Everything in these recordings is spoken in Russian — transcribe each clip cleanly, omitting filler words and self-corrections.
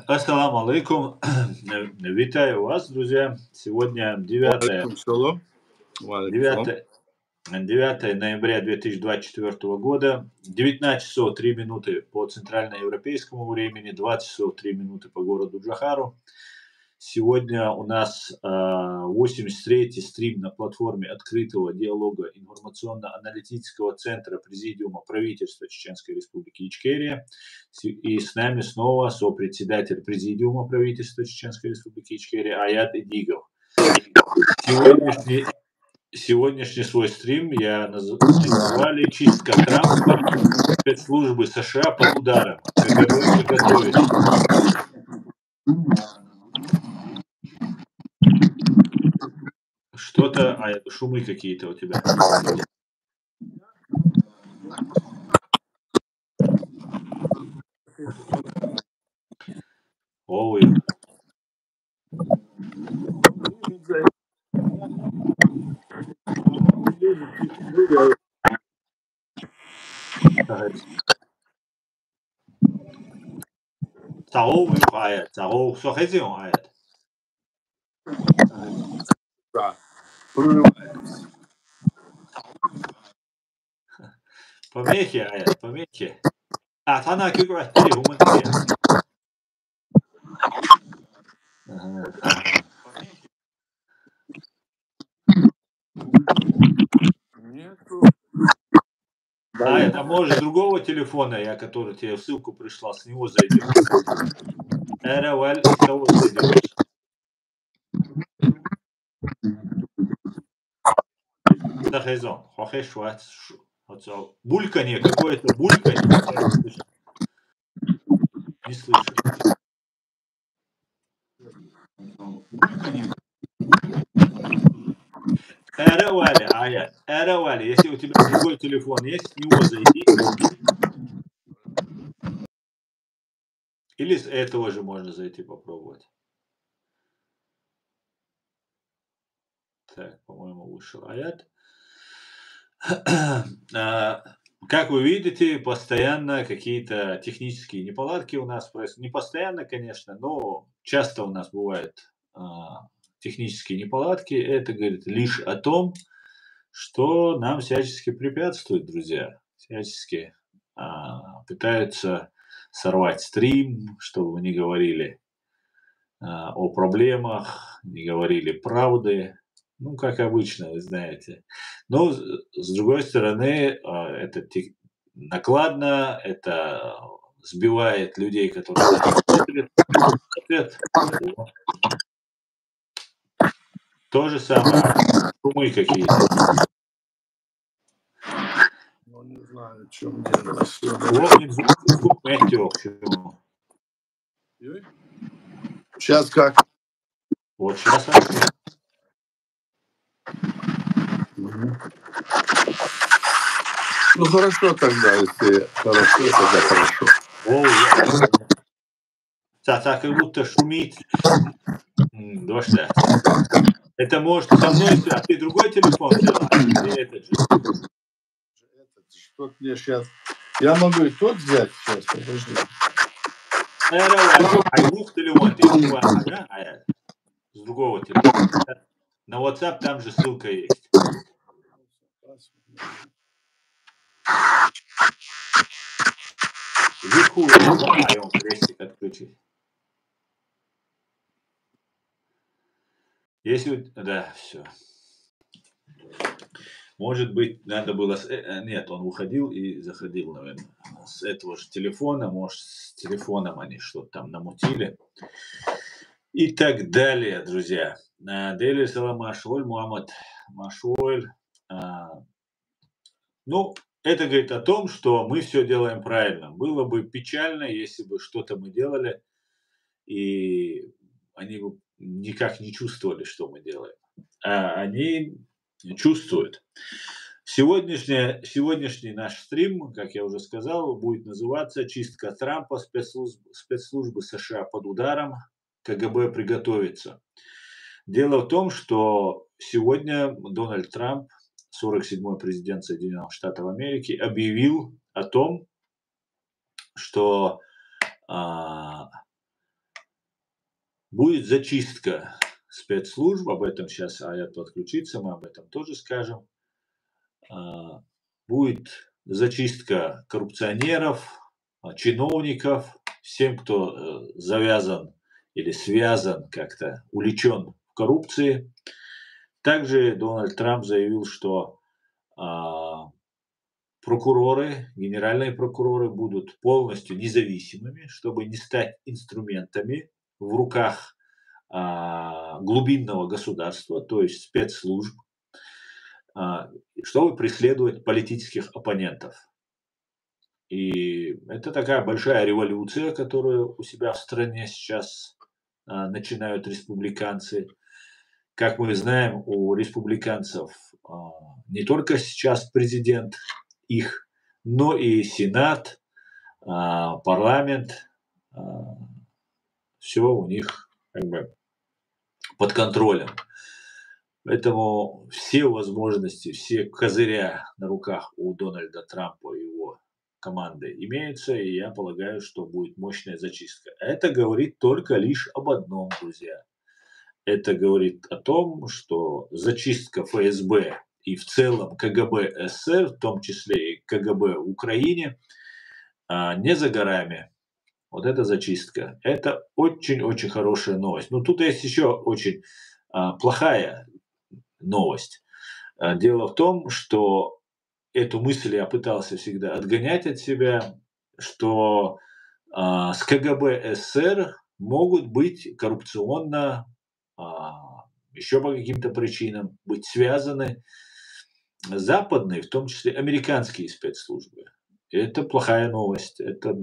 Ассаламу алейкум. Витаю вас, друзья. Сегодня 9 Алейкум салам. Валейкум салам. 9 ноября 2024 года, 19 часов 3 минуты по центральноевропейскому времени, 20 часов 3 минуты по городу Джохару. Сегодня у нас 83-й стрим на платформе открытого диалога информационно-аналитического центра Президиума правительства Чеченской Республики Ичкерия. И с нами снова сопредседатель Президиума правительства Чеченской Республики Ичкерия Аят Идигов. Сегодняшний свой стрим я назвали «Чистка Трампа, спецслужбы США под ударом. КГБ приготовится». Что-то, шумы какие-то у тебя. Ой. Саул Аят, Саул Сохезион Аят. Да, прорывается. Помехи, Аят, помехи. Тана Кюгра, Хумантия. Нету. А может, с другого телефона, который тебе ссылку пришла, с него зайди. РЛ, с кого зайдешь? Сахезон, Хохешват, бульканье, какое-то бульканье. Не слышу. РЛ, если у тебя другой телефон есть, с него зайди. Или с этого же можно зайти попробовать. Так, по-моему, вышел Аят. Как вы видите, постоянно какие-то технические неполадки у нас происходят. Не постоянно, конечно, но часто у нас бывают технические неполадки. Это говорит лишь о том, что нам всячески препятствуют, друзья. Всячески пытаются сорвать стрим, чтобы вы не говорили о проблемах, не говорили правды. Ну, как обычно, вы знаете. Но, с другой стороны, это накладно, это сбивает людей, которые смотрят. То же самое, шумы какие-то. Ну, не знаю, в чем дело. Звук метео, почему? Сейчас как? Вот сейчас. Ну, хорошо тогда, если хорошо, тогда хорошо. Так, как будто шумит. Дождь. Это может со мной, а ты другой телефон взяла? Или этот же? Что мне сейчас? Я могу и тот взять сейчас, подожди. С другого телефона. На WhatsApp там же ссылка есть. Вверху он крестик отключить. Если... Да, все. Может быть, надо было... Нет, он уходил и заходил, наверное, с этого же телефона. Может, с телефоном они что-то там намутили. И так далее, друзья. Дели салам Машуэль, Мухаммад Машуэль. Ну, это говорит о том, что мы все делаем правильно. Было бы печально, если бы что-то мы делали, и они бы никак не чувствовали, что мы делаем. А они чувствуют. Сегодняшний наш стрим, как я уже сказал, будет называться «Чистка Трампа, спецслужбы США под ударом, КГБ приготовится». Дело в том, что сегодня Дональд Трамп, 47-й президент Соединенных Штатов Америки, объявил о том, что а, будет зачистка спецслужб, об этом сейчас Аят подключится, мы об этом тоже скажем. Будет зачистка коррупционеров, чиновников, всем, кто завязан или связан как-то, увлечен в коррупции. Также Дональд Трамп заявил, что прокуроры, генеральные прокуроры будут полностью независимыми, чтобы не стать инструментами в руках глубинного государства, то есть спецслужб, чтобы преследовать политических оппонентов. И это такая большая революция, которую у себя в стране сейчас начинают республиканцы. Как мы знаем, у республиканцев не только сейчас президент их, но и Сенат, парламент, все у них как бы под контролем. Поэтому все возможности, все козыря на руках у Дональда Трампа и его команды имеются, и я полагаю, что будет мощная зачистка. Это говорит только лишь об одном, друзья. Это говорит о том, что зачистка ФСБ и в целом КГБ СССР, в том числе и КГБ в Украине, не за горами. Вот эта зачистка. Это очень-очень хорошая новость. Но тут есть еще очень плохая новость. Дело в том, что эту мысль я пытался всегда отгонять от себя, что с КГБ СССР могут быть коррупционно, еще по каким-то причинам, быть связаны западные, в том числе американские спецслужбы. Это плохая новость. Это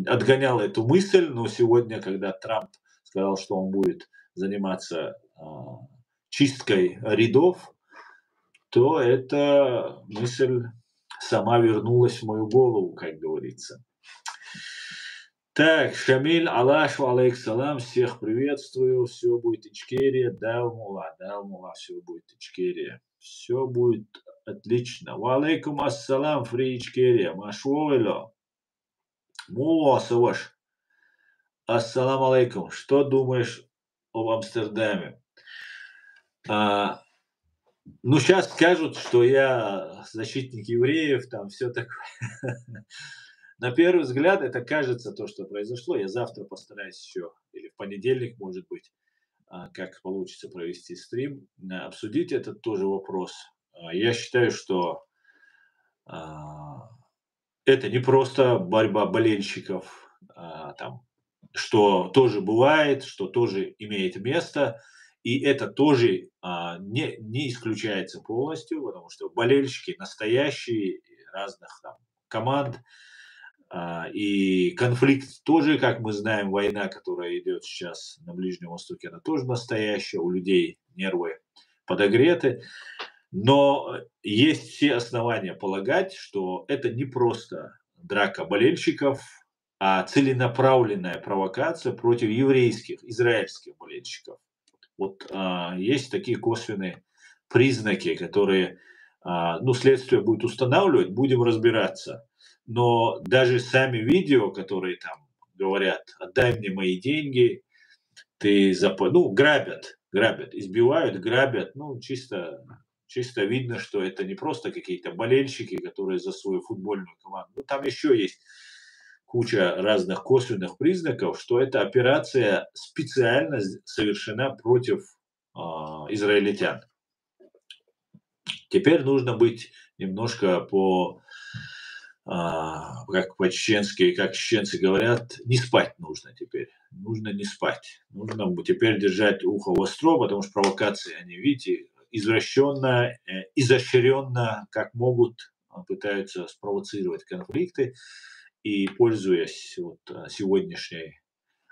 отгоняло эту мысль, но сегодня, когда Трамп сказал, что он будет заниматься чисткой рядов, то эта мысль сама вернулась в мою голову, как говорится. Так, Шамиль, Аллах, алейкум, всех приветствую, все будет Ичкерия, Далмула, все будет Ичкерия, все будет отлично. Ва алейкум ассалам, фри Ичкерия, машуэло, муасаваш, ассалам алейкум, что думаешь об Амстердаме? Ну, сейчас скажут, что я защитник евреев, там все такое. На первый взгляд это кажется то, что произошло. Я завтра постараюсь еще, или в понедельник, может быть, как получится провести стрим, обсудить этот тоже вопрос. Я считаю, что это не просто борьба болельщиков, там, что тоже бывает, что тоже имеет место. И это тоже не исключается полностью, потому что болельщики настоящие разных там команд, и конфликт тоже, как мы знаем, война, которая идет сейчас на Ближнем Востоке, она тоже настоящая, у людей нервы подогреты. Но есть все основания полагать, что это не просто драка болельщиков, а целенаправленная провокация против еврейских, израильских болельщиков. Вот есть такие косвенные признаки, которые следствие будет устанавливать, будем разбираться. Но даже сами видео, которые там говорят, отдай мне мои деньги, грабят, избивают, грабят, чисто видно, что это не просто какие-то болельщики, которые за свою футбольную команду. Там еще есть куча разных косвенных признаков, что эта операция специально совершена против израильтян. Теперь нужно быть немножко как по-чеченски, как чеченцы говорят, не спать нужно теперь. Нужно не спать. Нужно теперь держать ухо востро, потому что провокации, они, видите, извращенно, изощренно, как могут, пытаются спровоцировать конфликты. И пользуясь сегодняшней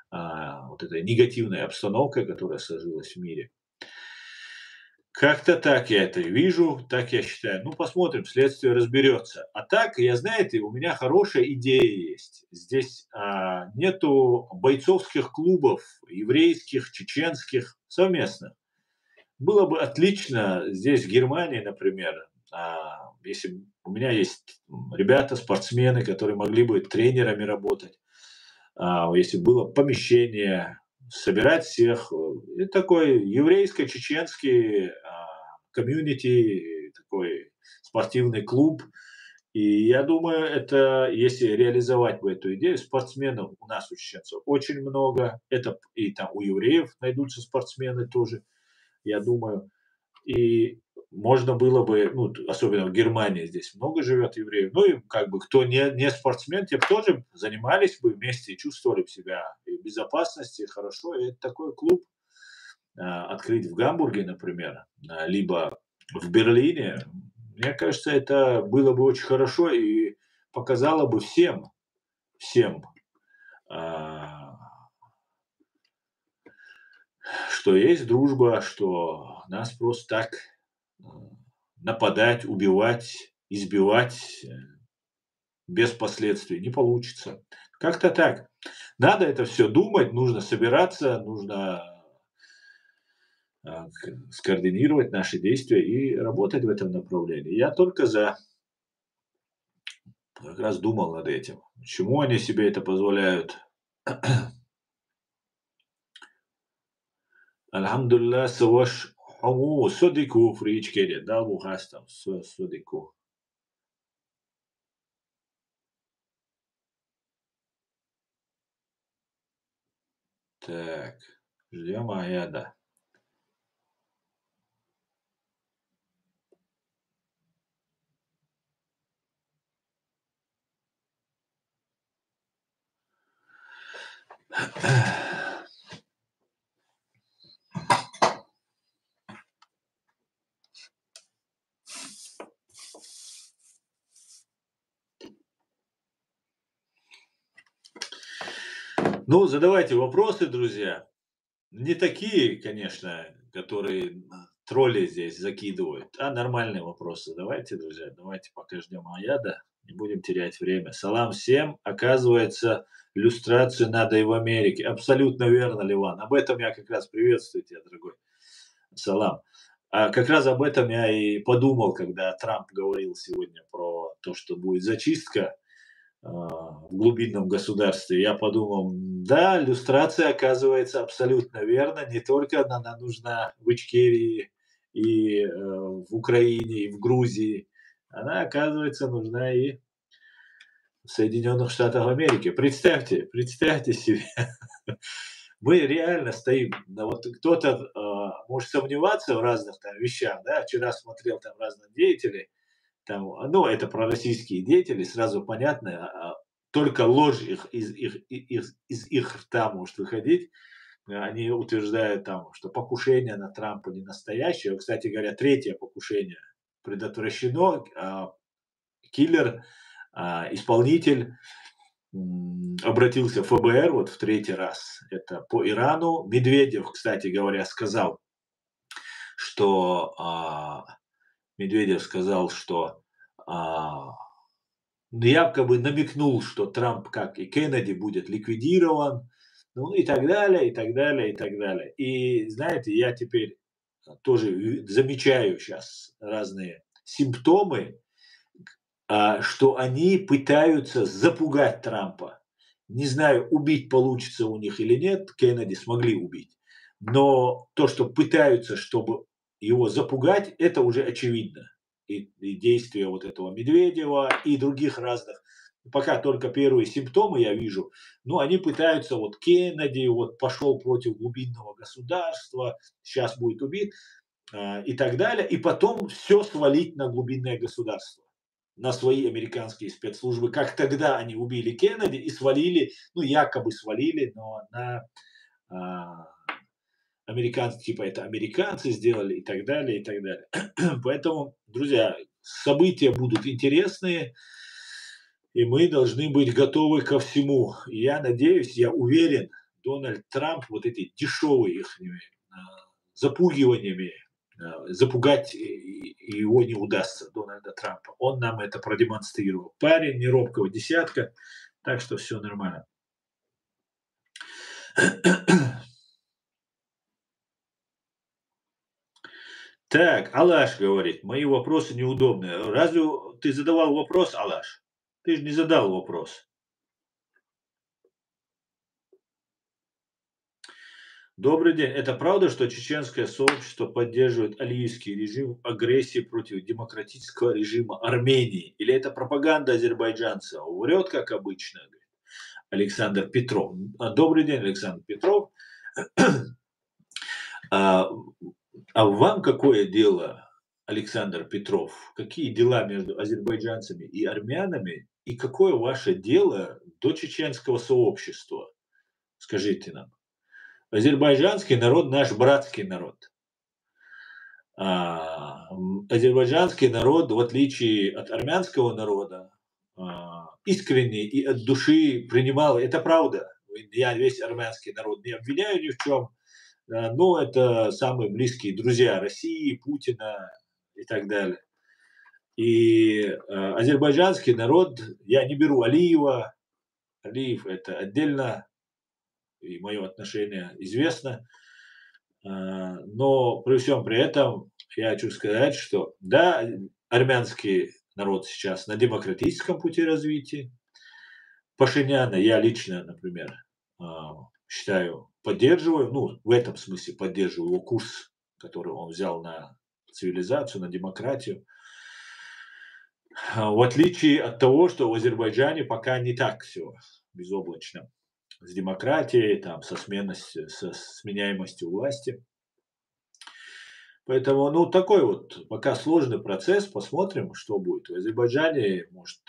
этой негативной обстановкой, которая сложилась в мире, как-то так я это вижу, так я считаю. Посмотрим, следствие разберется. А так, знаете, у меня хорошая идея есть. Здесь нету бойцовских клубов, еврейских, чеченских, совместных. Было бы отлично здесь, в Германии, например, Если у меня есть ребята, спортсмены, которые могли бы тренерами работать, если было помещение, собирать всех. Это такой еврейско-чеченский комьюнити, такой спортивный клуб. И я думаю, это, если реализовать бы эту идею, спортсменов у нас, у чеченцев, очень много. Это и там у евреев найдутся спортсмены тоже, я думаю. И можно было бы, ну, особенно в Германии здесь много живет евреев, ну и как бы кто не спортсмен, те бы тоже занимались бы вместе и чувствовали бы себя и в безопасности, хорошо. И это такой клуб открыть в Гамбурге, например, либо в Берлине, мне кажется, это было бы очень хорошо и показало бы всем, а, что есть дружба, что нас просто так нападать, убивать, избивать без последствий не получится. Как-то так. Надо это все думать, нужно собираться, нужно скоординировать наши действия и работать в этом направлении. Я только за. Как раз думал над этим. Почему они себе это позволяют? Elhamdülillah savaş Sodiku Friçkeli, да, Бухастам, Sodiku. Так, ждем Аяда. Ну, задавайте вопросы, друзья. Не такие, конечно, которые тролли здесь закидывают, а нормальные вопросы. Давайте, друзья, давайте пока ждем Аяда, не будем терять время. Салам всем. Оказывается, люстрацию надо и в Америке. Абсолютно верно, Ливан. Об этом я как раз приветствую тебя, дорогой. Салам. Как раз об этом я и подумал, когда Трамп говорил сегодня про то, что будет зачистка в глубинном государстве. Я подумал, да, люстрация оказывается абсолютно верно. Не только она нужна в Ичкерии и в Украине, и в Грузии. Она, оказывается, нужна и в Соединенных Штатах Америки. Представьте себе. Мы реально стоим, вот кто-то может сомневаться в разных там вещах, да, вчера смотрел там разных деятелей, там, ну, это пророссийские деятели, сразу понятно, только ложь из их рта может выходить. Они утверждают там, что покушение на Трампа не настоящее. Кстати говоря, третье покушение предотвращено. Киллер, исполнитель обратился в ФБР вот в третий раз. Это по Ирану. Медведев, кстати говоря, сказал, что якобы намекнул, что Трамп, как и Кеннеди, будет ликвидирован, ну и так далее, и так далее, и так далее. И знаете, я теперь тоже замечаю сейчас разные симптомы, что они пытаются запугать Трампа. Не знаю, убить получится у них или нет, Кеннеди смогли убить. Но то, что пытаются, чтобы его запугать, это уже очевидно. И действия вот этого Медведева и других разных. Пока только первые симптомы я вижу, но они пытаются, вот Кеннеди вот пошел против глубинного государства, сейчас будет убит и так далее, и потом все свалить на глубинное государство, на свои американские спецслужбы, как тогда они убили Кеннеди и свалили, ну якобы свалили, но на американцы, типа это американцы сделали и так далее, и так далее. Поэтому, друзья, события будут интересные, и мы должны быть готовы ко всему. И я надеюсь, я уверен, Дональд Трамп вот эти дешевые их запугиваниями, запугать его не удастся, Дональда Трампа. Он нам это продемонстрировал. Парень не робкого десятка, так что все нормально. Так, Алаш говорит, мои вопросы неудобные. Разве ты задавал вопрос, Алаш? Ты же не задал вопрос. Добрый день. Это правда, что чеченское сообщество поддерживает алиевский режим в агрессии против демократического режима Армении? Или это пропаганда азербайджанцев? Врет, как обычно, говорит Александр Петров. Добрый день, Александр Петров. А, а вам какое дело, Александр Петров? Какие дела между азербайджанцами и армянами? И какое ваше дело до чеченского сообщества? Скажите нам. Азербайджанский народ наш братский народ. Азербайджанский народ, в отличие от армянского народа, искренне и от души принимал, это правда. Я весь армянский народ не обвиняю ни в чем, но это самые близкие друзья России, Путина и так далее. И азербайджанский народ, я не беру Алиева, Алиев это отдельно, и мое отношение известно. Но при всем при этом я хочу сказать, что да, армянский народ сейчас на демократическом пути развития. Пашиняна я лично, например, считаю, поддерживаю, ну, в этом смысле поддерживаю его курс, который он взял на цивилизацию, на демократию. В отличие от того, что в Азербайджане пока не так все безоблачно с демократией, там, со сменяемостью власти. Поэтому, ну, такой вот пока сложный процесс. Посмотрим, что будет. В Азербайджане, может,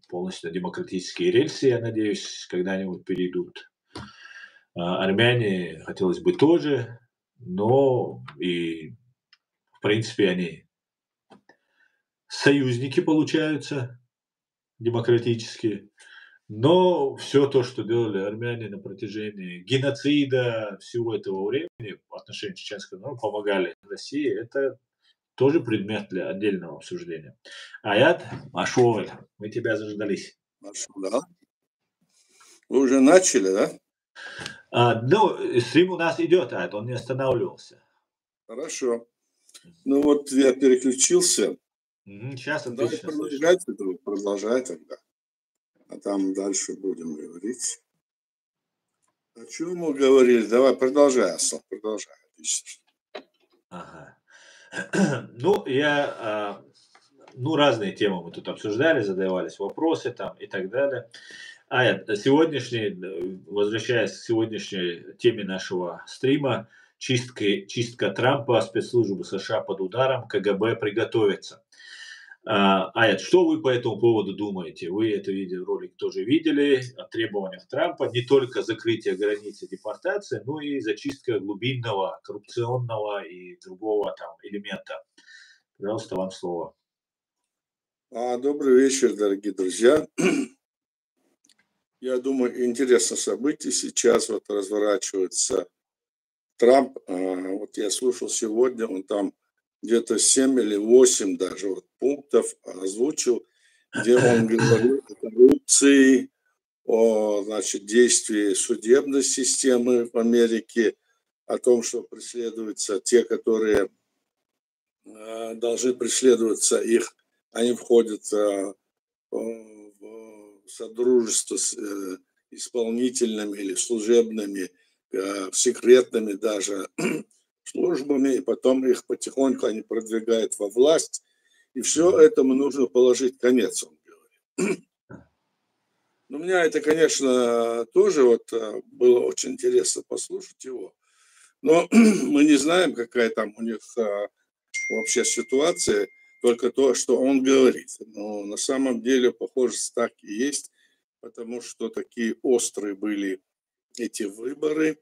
полностью на демократические рельсы, я надеюсь, когда-нибудь перейдут. Армяне, хотелось бы тоже, но и, в принципе, они союзники получаются демократические. Но все то, что делали армяне на протяжении геноцида, всего этого времени в отношении чеченского народа, помогали России, это тоже предмет для отдельного обсуждения. Аят Машоваль, мы тебя заждались. Да. Вы уже начали, да? Ну, стрим у нас идет, Аят, он не останавливался. Хорошо. Ну вот я переключился. Сейчас Давай отлично. продолжай тогда. А там дальше будем говорить. О чем мы говорили? Давай, продолжай, Аслан, продолжай. Ага. Ну, разные темы мы тут обсуждали, задавались вопросы там и так далее. Возвращаясь к сегодняшней теме нашего стрима, чистка Трампа, спецслужбы США под ударом, КГБ приготовится. Аят, что вы по этому поводу думаете? Вы это ролик тоже видели о требованиях Трампа, не только закрытие границы, депортация, но и зачистка глубинного, коррупционного и другого там элемента. Пожалуйста, вам слово. Добрый вечер, дорогие друзья. Я думаю, интересное событие сейчас вот разворачивается. Трамп, вот я слушал сегодня, он там где-то 7 или 8 даже вот пунктов озвучил, где он говорил о коррупции, о, значит, действии судебной системы в Америке, о том, что преследуются те, которые должны преследоваться их, они входят в содружество с исполнительными или служебными, секретными даже службами, и потом их потихоньку они продвигают во власть. И все этому нужно положить конец, он говорит. Но меня это, конечно, тоже вот было очень интересно послушать его. Но мы не знаем, какая там у них вообще ситуация, только то, что он говорит. Но на самом деле, похоже, так и есть, потому что такие острые были эти выборы.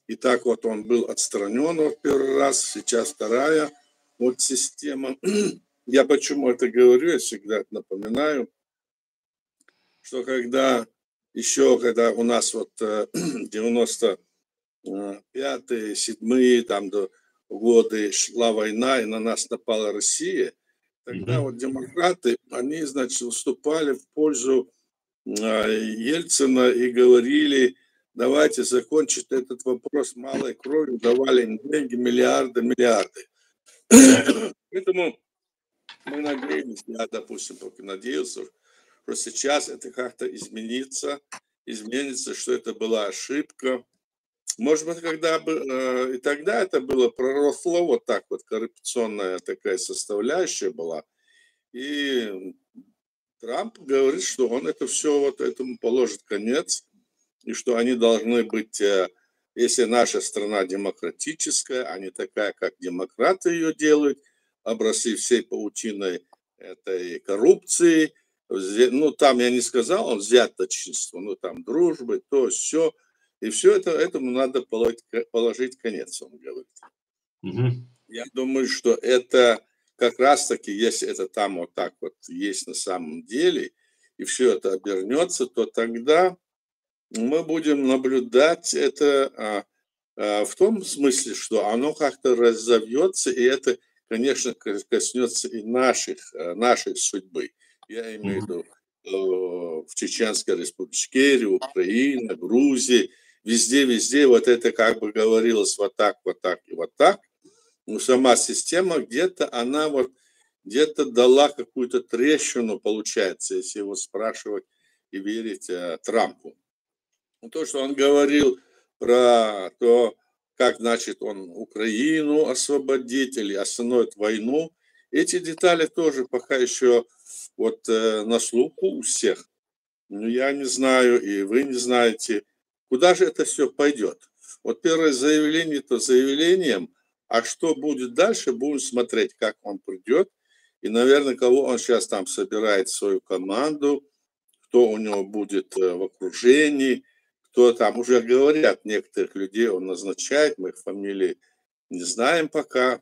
И так вот он был отстранен вот первый раз, сейчас вторая вот система. Я почему это говорю, я всегда напоминаю, что когда у нас вот 95-е, 7-е там до годы шла война, и на нас напала Россия, тогда вот демократы, они, значит, выступали в пользу Ельцина и говорили, давайте закончить этот вопрос малой кровью, давали им деньги, миллиарды. Поэтому мы надеемся, я, допустим, только надеялся, что сейчас это как-то изменится, что это была ошибка. Может быть, когда бы и тогда это было проросло вот так вот, коррупционная такая составляющая была. И Трамп говорит, что он это все вот этому положит конец, и что они должны быть, если наша страна демократическая, а не такая, как демократы ее делают, обросли всей паутиной этой коррупции, ну, там, я не сказал, он взяточничество, ну, там, дружбы, то, все, и все это, этому надо положить конец, он говорит. Мгм. Я думаю, что это как раз-таки, если это там вот так вот есть на самом деле, и все это обернется, то тогда мы будем наблюдать это в том смысле, что оно как-то разовьется, и это, конечно, коснется и нашей судьбы. Я имею в Мгм. виду в Чеченской Республике, Украине, Грузии, везде вот это как бы говорилось вот так и вот так. Но сама система где-то, она вот где-то дала какую-то трещину, получается, если его спрашивать и верить Трампу. То, что он говорил про то, как, значит, он Украину освободит или остановит войну, эти детали тоже пока еще вот на слуху у всех. Но я не знаю, и вы не знаете, куда же это все пойдет. Вот первое заявление, то заявлением, а что будет дальше, будем смотреть, как он придет. И, наверное, кого он сейчас там собирает свою команду, кто у него будет в окружении, кто там, уже говорят, некоторых людей он назначает, мы их фамилии не знаем пока.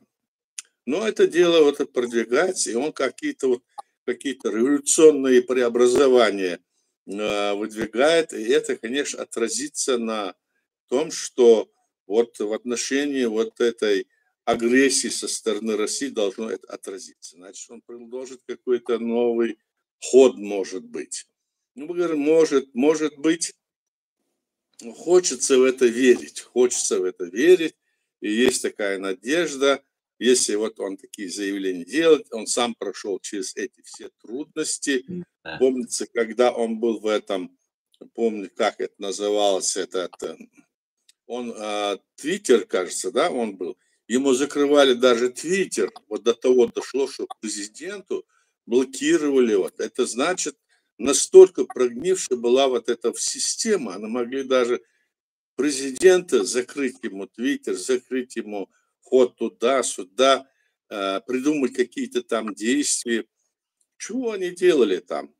Но это дело вот продвигается, и он какие-то революционные преобразования выдвигает, и это, конечно, отразится на том, что вот в отношении вот этой агрессии со стороны России должно это отразиться. Значит, он предложит какой-то новый ход, может быть. Ну, мы говорим, может быть, хочется в это верить, и есть такая надежда, если вот он такие заявления делает, он сам прошел через эти все трудности. Да. Помнится, когда он был в этом, помню, как это называлось, он Твиттер, кажется, да, он был. Ему закрывали даже Твиттер. Вот до того дошло, что президенту блокировали. Вот. Это значит, настолько прогнившая была вот эта система. Она могли даже президента закрыть ему Твиттер, закрыть ему ход туда-сюда, придумать какие-то там действия. Чего они делали там?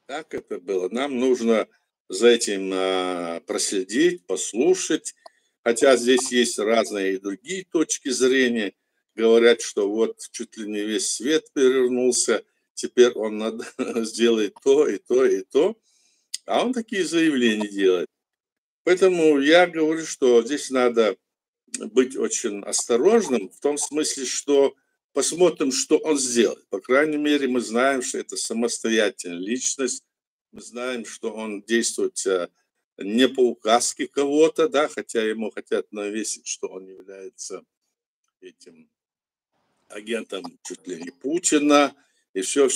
Как это было? Нам нужно за этим проследить, послушать. Хотя здесь есть разные и другие точки зрения. Говорят, что вот чуть ли не весь свет перевернулся, теперь он сделает то и то и то. А он такие заявления делает. Поэтому я говорю, что здесь надо быть очень осторожным в том смысле, что посмотрим, что он сделает. По крайней мере, мы знаем, что это самостоятельная личность, мы знаем, что он действует не по указке кого-то, да, хотя ему хотят навесить, что он является этим агентом чуть ли не Путина, и все,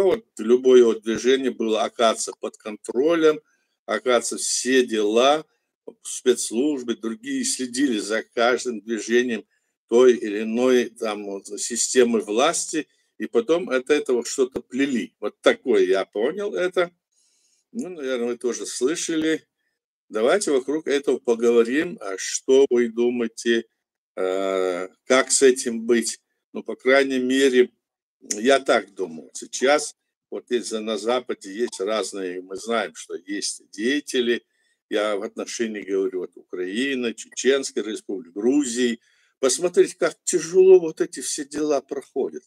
вот любое его движение было, оказывается, под контролем, оказывается, все дела, спецслужбы, другие следили за каждым движением той или иной там вот, системы власти, и потом от этого что-то плели. Вот такое я понял это. Ну, наверное, вы тоже слышали. Давайте вокруг этого поговорим. А что вы думаете, как с этим быть? Ну, по крайней мере, я так думаю. Сейчас вот на Западе есть разные, мы знаем, что есть деятели. Я в отношении говорю вот Украины, Чеченской Республики, Грузии. Посмотрите, как тяжело вот эти все дела проходят.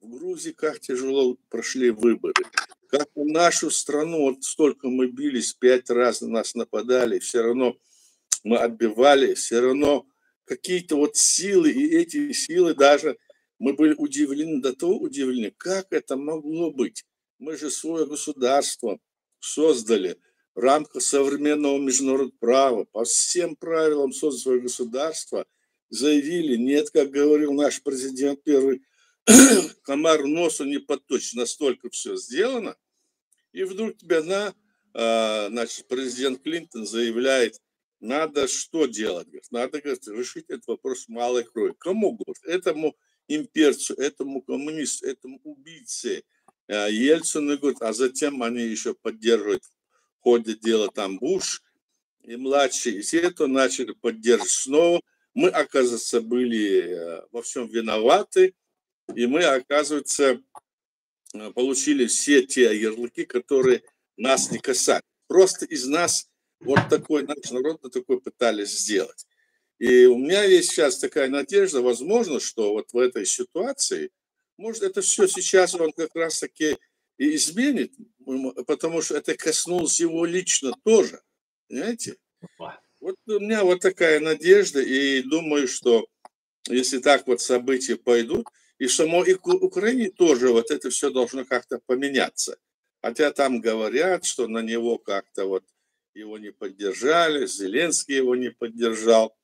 В Грузии как тяжело прошли выборы. Как в нашу страну, вот столько мы бились, 5 раз на нас нападали, все равно мы отбивали, все равно какие-то вот силы, и эти силы даже, мы были удивлены, до того удивлены, как это могло быть. Мы же свое государство создали в рамках современного международного права, по всем правилам создали свое государство, заявили, нет, как говорил наш президент первый, комар носу не подточит, настолько все сделано. И вдруг значит, президент Клинтон заявляет, надо что делать? Говорит, надо, говорит, решить этот вопрос малой крови. Кому, говорит? Этому имперцу, этому коммунисту, этому убийце Ельцину, говорит, а затем они еще поддерживают в ходе дела там Буш и младший, и все это начали поддерживать снова. Мы, оказывается, были во всем виноваты, и мы, оказывается, получили все те ярлыки, которые нас не касались. Просто из нас вот такой наш народ такой пытались сделать. И у меня есть сейчас такая надежда, возможно, что вот в этой ситуации, может, это все сейчас он как раз-таки и изменит, потому что это коснулось его лично тоже, понимаете? Вот у меня вот такая надежда, и думаю, что если так вот события пойдут, и в самой Украине тоже вот это все должно как-то поменяться. Хотя там говорят, что на него как-то вот его не поддержали, Зеленский его не поддержал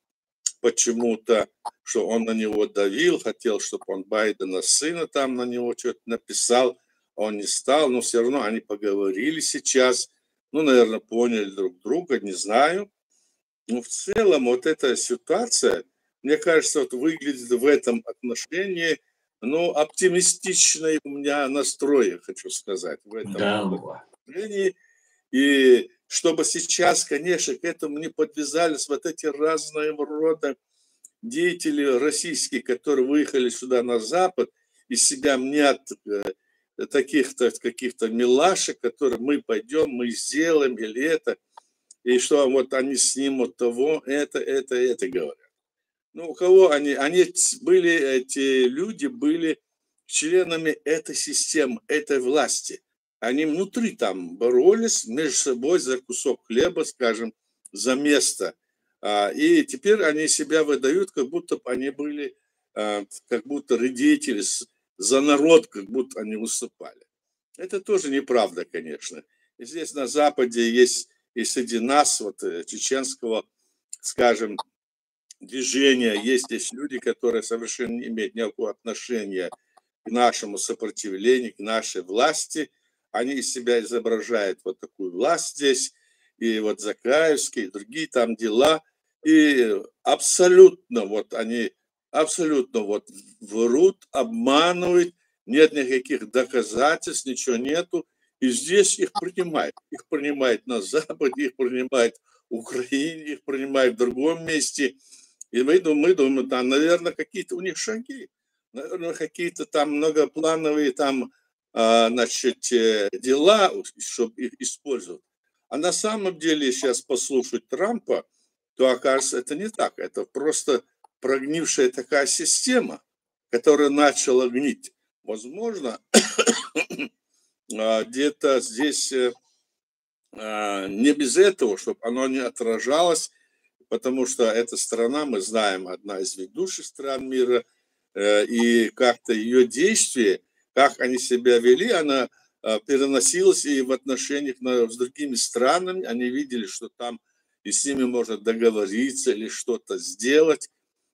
почему-то, что он на него давил, хотел, чтобы он Байдена сына там на него что-то написал, он не стал, но все равно они поговорили сейчас, ну, наверное, поняли друг друга, не знаю. Но в целом вот эта ситуация, мне кажется, вот выглядит в этом отношении, ну, оптимистичный у меня настрой, хочу сказать, в этом отношении. И чтобы сейчас, конечно, к этому не подвязались вот эти разные рода деятели российские, которые выехали сюда на Запад, из себя мнят таких-то каких-то милашек, которые мы пойдем, мы сделаем, или это, и что вот они снимут того, это говорят. Ну, у кого они были, эти люди были членами этой системы, этой власти. Они внутри там боролись между собой за кусок хлеба, скажем, за место. И теперь они себя выдают, как будто они были, как будто деятели за народ, как будто они выступали. Это тоже неправда, конечно. И здесь на Западе есть и среди нас, вот чеченского, скажем, движения, есть здесь люди, которые совершенно не имеют никакого отношения к нашему сопротивлению, к нашей власти. Они из себя изображают вот такую власть здесь, и вот Закаевский, и другие там дела. И абсолютно вот они абсолютно вот врут, обманывают, нет никаких доказательств, ничего нету. И здесь их принимают. Их принимают на Западе, их принимают в Украине, их принимают в другом месте. И мы думаем, там, наверное, какие-то у них шаги, наверное, какие-то там многоплановые там, значит, дела, чтобы их использовать. А на самом деле, сейчас послушать Трампа, то, окажется, это не так. Это просто прогнившая такая система, которая начала гнить. Возможно, где-то здесь не без этого, чтобы оно не отражалось, потому что эта страна, мы знаем, одна из ведущих стран мира, и как-то ее действия, как они себя вели, она переносилась и в отношениях с другими странами. Они видели, что там и с ними можно договориться или что-то сделать.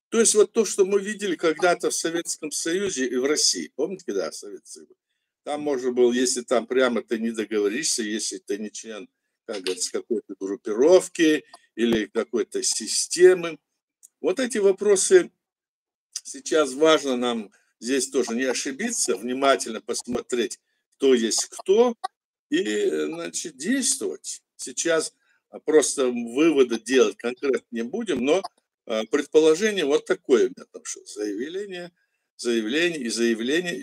То есть вот то, что мы видели когда-то в Советском Союзе и в России. Помните, когда Советский Союз? Там можно было, если там прямо ты не договоришься, если ты не член, как говорится, какой-то группировки или какой-то системы. Вот эти вопросы сейчас важно нам здесь тоже не ошибиться, внимательно посмотреть, кто есть кто, и, значит, действовать. Сейчас просто выводы делать конкретно не будем, но предположение вот такое у меня там, что заявление,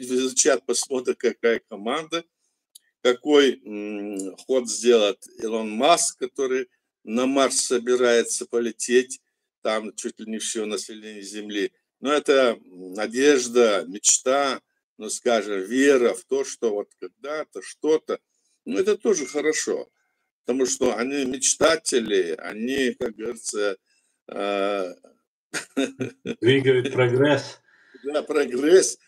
изучат, посмотрят, какая команда, какой ход сделает Илон Маск, который на Марс собирается полететь, там чуть ли не все население Земли. Но это надежда, мечта, ну, скажем, вера в то, что вот когда-то что-то, ну, это тоже хорошо, потому что они мечтатели, они, как говорится, двигают прогресс. Да, прогресс.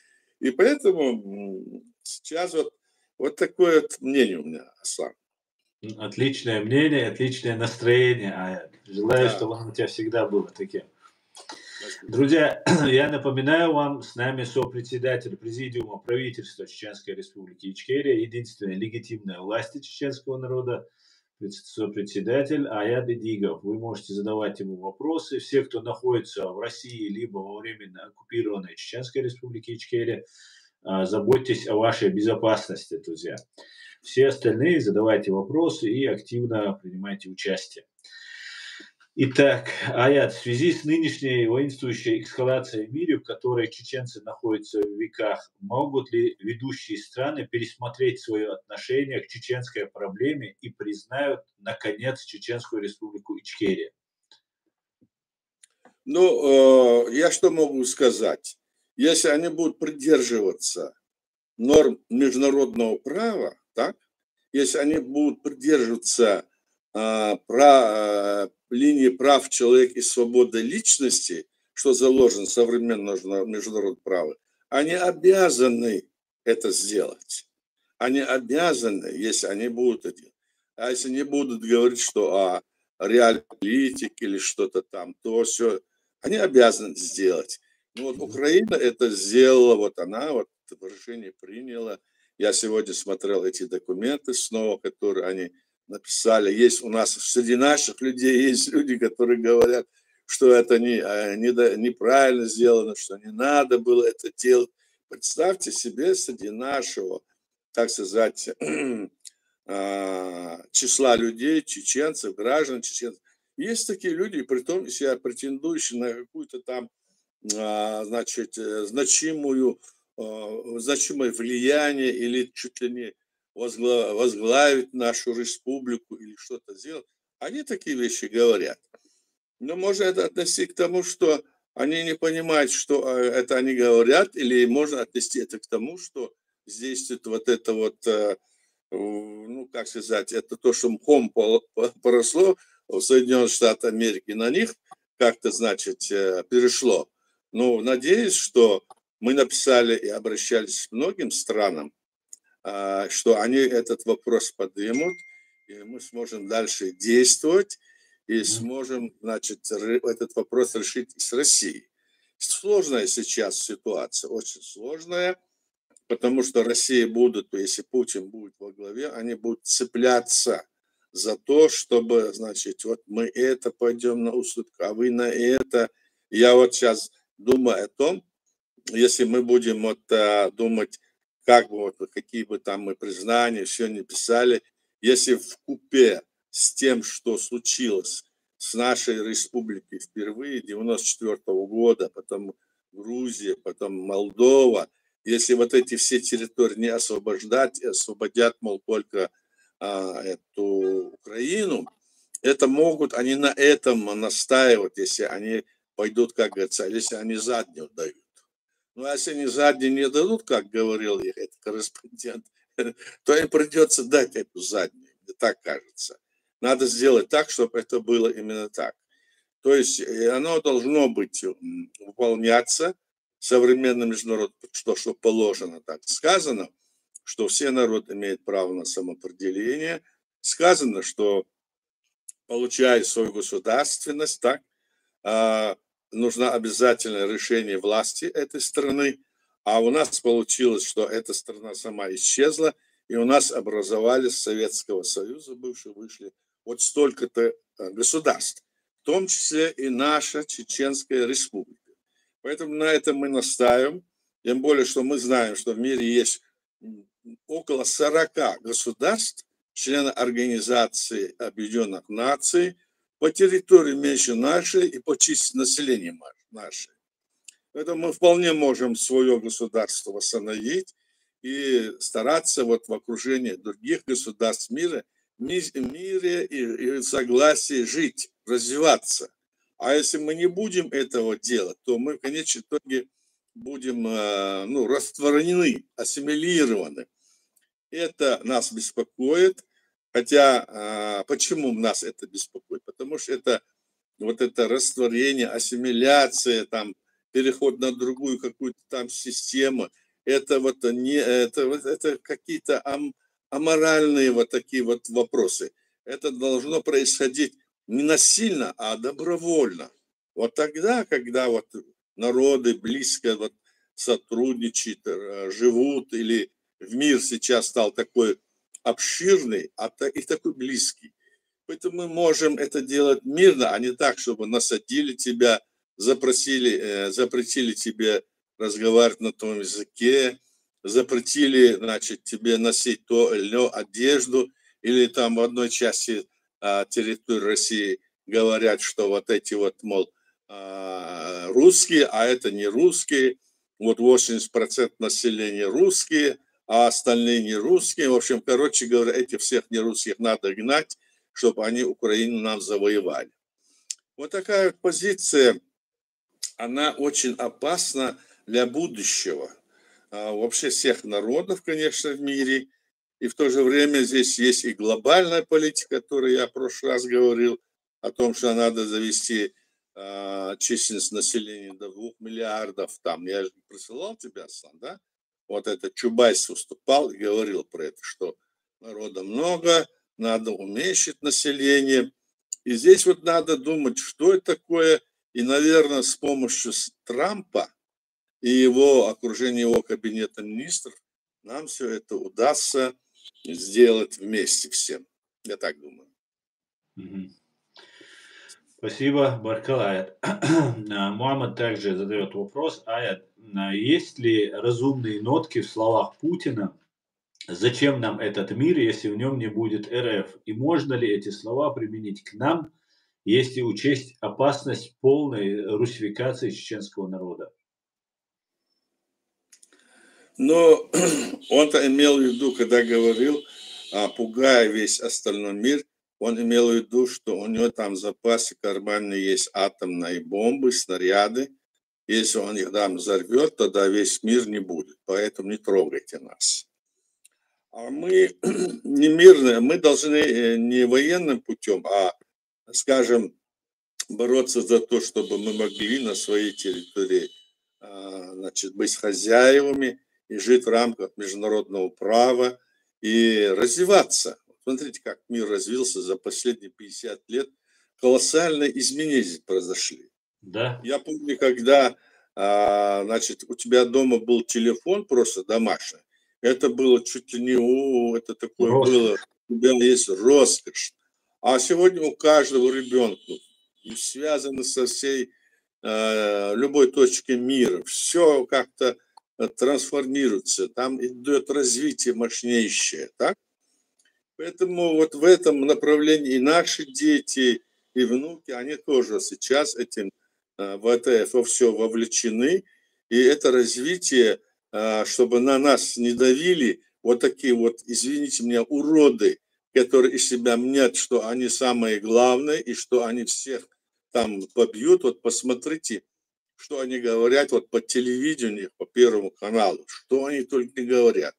И поэтому сейчас вот такое вот мнение у меня, Аслан. Отличное мнение, отличное настроение. Желаю, Да. чтобы оно у тебя всегда было таким. Спасибо. Друзья, я напоминаю вам, с нами сопредседатель Президиума правительства Чеченской Республики Ичкерия, единственная легитимная власть чеченского народа, сопредседатель Аят Эдигов. Вы можете задавать ему вопросы. Все, кто находится в России, либо во временно оккупированной Чеченской Республике Ичкерия, заботьтесь о вашей безопасности, друзья. Все остальные задавайте вопросы и активно принимайте участие. Итак, Аят, в связи с нынешней воинствующей эскалацией в мире, в которой чеченцы находятся в веках, могут ли ведущие страны пересмотреть свое отношение к чеченской проблеме и признают, наконец, Чеченскую Республику Ичкерия? Ну, я что могу сказать? Если они будут придерживаться норм международного права, так, если они будут придерживаться линии прав человека и свободы личности, что заложено в современном международном праве, они обязаны это сделать. Они обязаны, если они будут это делать. А если не будут говорить, что реалитик или что-то там, то все, они обязаны сделать. Ну вот Украина это сделала, вот она вот это решение приняла. Я сегодня смотрел эти документы снова, которые они написали. Есть у нас среди наших людей есть люди, которые говорят, что это неправильно сделано, что не надо было это делать. Представьте себе среди нашего, так сказать, числа людей, чеченцев, граждан чеченцев. Есть такие люди, при том, если я претендующий на какую-то там, значит, значимое влияние или чуть ли не возглавить нашу республику или что-то сделать, они такие вещи говорят. Но можно это отнести к тому, что они не понимают, что это они говорят, или можно отнести это к тому, что здесь вот это вот, ну, как сказать, это то, что мхом поросло в Соединенных Штатах Америки, на них как-то, значит, перешло. Но надеюсь, что мы написали и обращались к многим странам, что они этот вопрос поднимут, и мы сможем дальше действовать, и сможем, значит, этот вопрос решить с Россией. Сложная сейчас ситуация, очень сложная, потому что Россия будут, если Путин будет во главе, они будут цепляться за то, чтобы, значит, вот мы это пойдем на уступку, а вы на это. Я вот сейчас думаю о том, если мы будем вот думать, как бы вот какие бы там мы признания, все не писали, если вкупе с тем, что случилось с нашей республикой впервые 94 года, потом Грузия, потом Молдова, если вот эти все территории не освобождать, освободят, мол, только эту Украину, это могут они на этом настаивать, если они пойдут, как говорится, если они заднюю дают. Ну, а если они заднюю не дадут, как говорил их этот корреспондент, то им придется дать эту заднюю, мне так кажется. Надо сделать так, чтобы это было именно так. То есть оно должно быть выполняться современным международным, что положено, так сказано, что все народы имеют право на самоопределение. Сказано, что получая свою государственность, так, нужно обязательное решение власти этой страны, а у нас получилось, что эта страна сама исчезла, и у нас образовались Советского Союза, бывшие вышли вот столько-то государств, в том числе и наша Чеченская Республика. Поэтому на этом мы настаиваем, тем более, что мы знаем, что в мире есть около 40 государств, члены Организации Объединенных Наций, по территории меньше нашей и по численности населения нашей. Поэтому мы вполне можем свое государство восстановить и стараться вот в окружении других государств мира, в мире и согласии жить, развиваться. А если мы не будем этого делать, то мы в конечном итоге будем растворены, ассимилированы. Это нас беспокоит. Хотя, почему нас это беспокоит? Потому что это вот это растворение, ассимиляция, там, переход на другую какую-то там систему, это вот не, это какие-то аморальные вот такие вот вопросы. Это должно происходить не насильно, а добровольно. Вот тогда, когда вот народы близко вот сотрудничают, живут, или в мир сейчас стал такой обширный, и такой близкий. Поэтому мы можем это делать мирно, а не так, чтобы насадили тебя, запретили тебе разговаривать на том языке, запретили, значит, тебе носить то или иное одежду, или там в одной части территории России говорят, что вот эти вот, мол, русские, а это не русские, вот 80% населения русские, а остальные не русские. В общем, короче говоря, этих всех нерусских надо гнать, чтобы они Украину нам завоевали. Вот такая вот позиция, она очень опасна для будущего. Вообще всех народов, конечно, в мире. И в то же время здесь есть и глобальная политика, о которой я в прошлый раз говорил, о том, что надо завести численность населения до 2 миллиардов. Там, я же присылал тебе, Аслан, да? Вот этот Чубайс выступал и говорил про это, что народа много, надо уменьшить население. И здесь вот надо думать, что это такое. И, наверное, с помощью Трампа и его окружения, его кабинета министров, нам все это удастся сделать вместе всем. Я так думаю. Спасибо, Баркал Аят. Мухаммад также задает вопрос. Аят, есть ли разумные нотки в словах Путина? Зачем нам этот мир, если в нем не будет РФ? И можно ли эти слова применить к нам, если учесть опасность полной русификации чеченского народа? Но он-то имел в виду, когда говорил, пугая весь остальной мир, он имел в виду, что у него там в запасе карманные есть атомные бомбы, снаряды. Если он их там взорвет, тогда весь мир не будет. Поэтому не трогайте нас. А мы не мирные, мы должны не военным путем, а, скажем, бороться за то, чтобы мы могли на своей территории, значит, быть хозяевами и жить в рамках международного права и развиваться. Смотрите, как мир развился за последние 50 лет. Колоссальные изменения произошли. Да. Я помню, когда, значит, у тебя дома был телефон просто домашний, это было чуть ли не, это такое было, у тебя есть роскошь. А сегодня у каждого ребенка связано со всей любой точки мира. Все как-то трансформируется, там идет развитие мощнейшее, так? Поэтому вот в этом направлении и наши дети, и внуки, они тоже сейчас этим в это во все вовлечены. И это развитие, чтобы на нас не давили вот такие вот, извините меня, уроды, которые из себя мнят, что они самые главные и что они всех там побьют. Вот посмотрите, что они говорят вот по телевидению, по Первому каналу, что они только не говорят.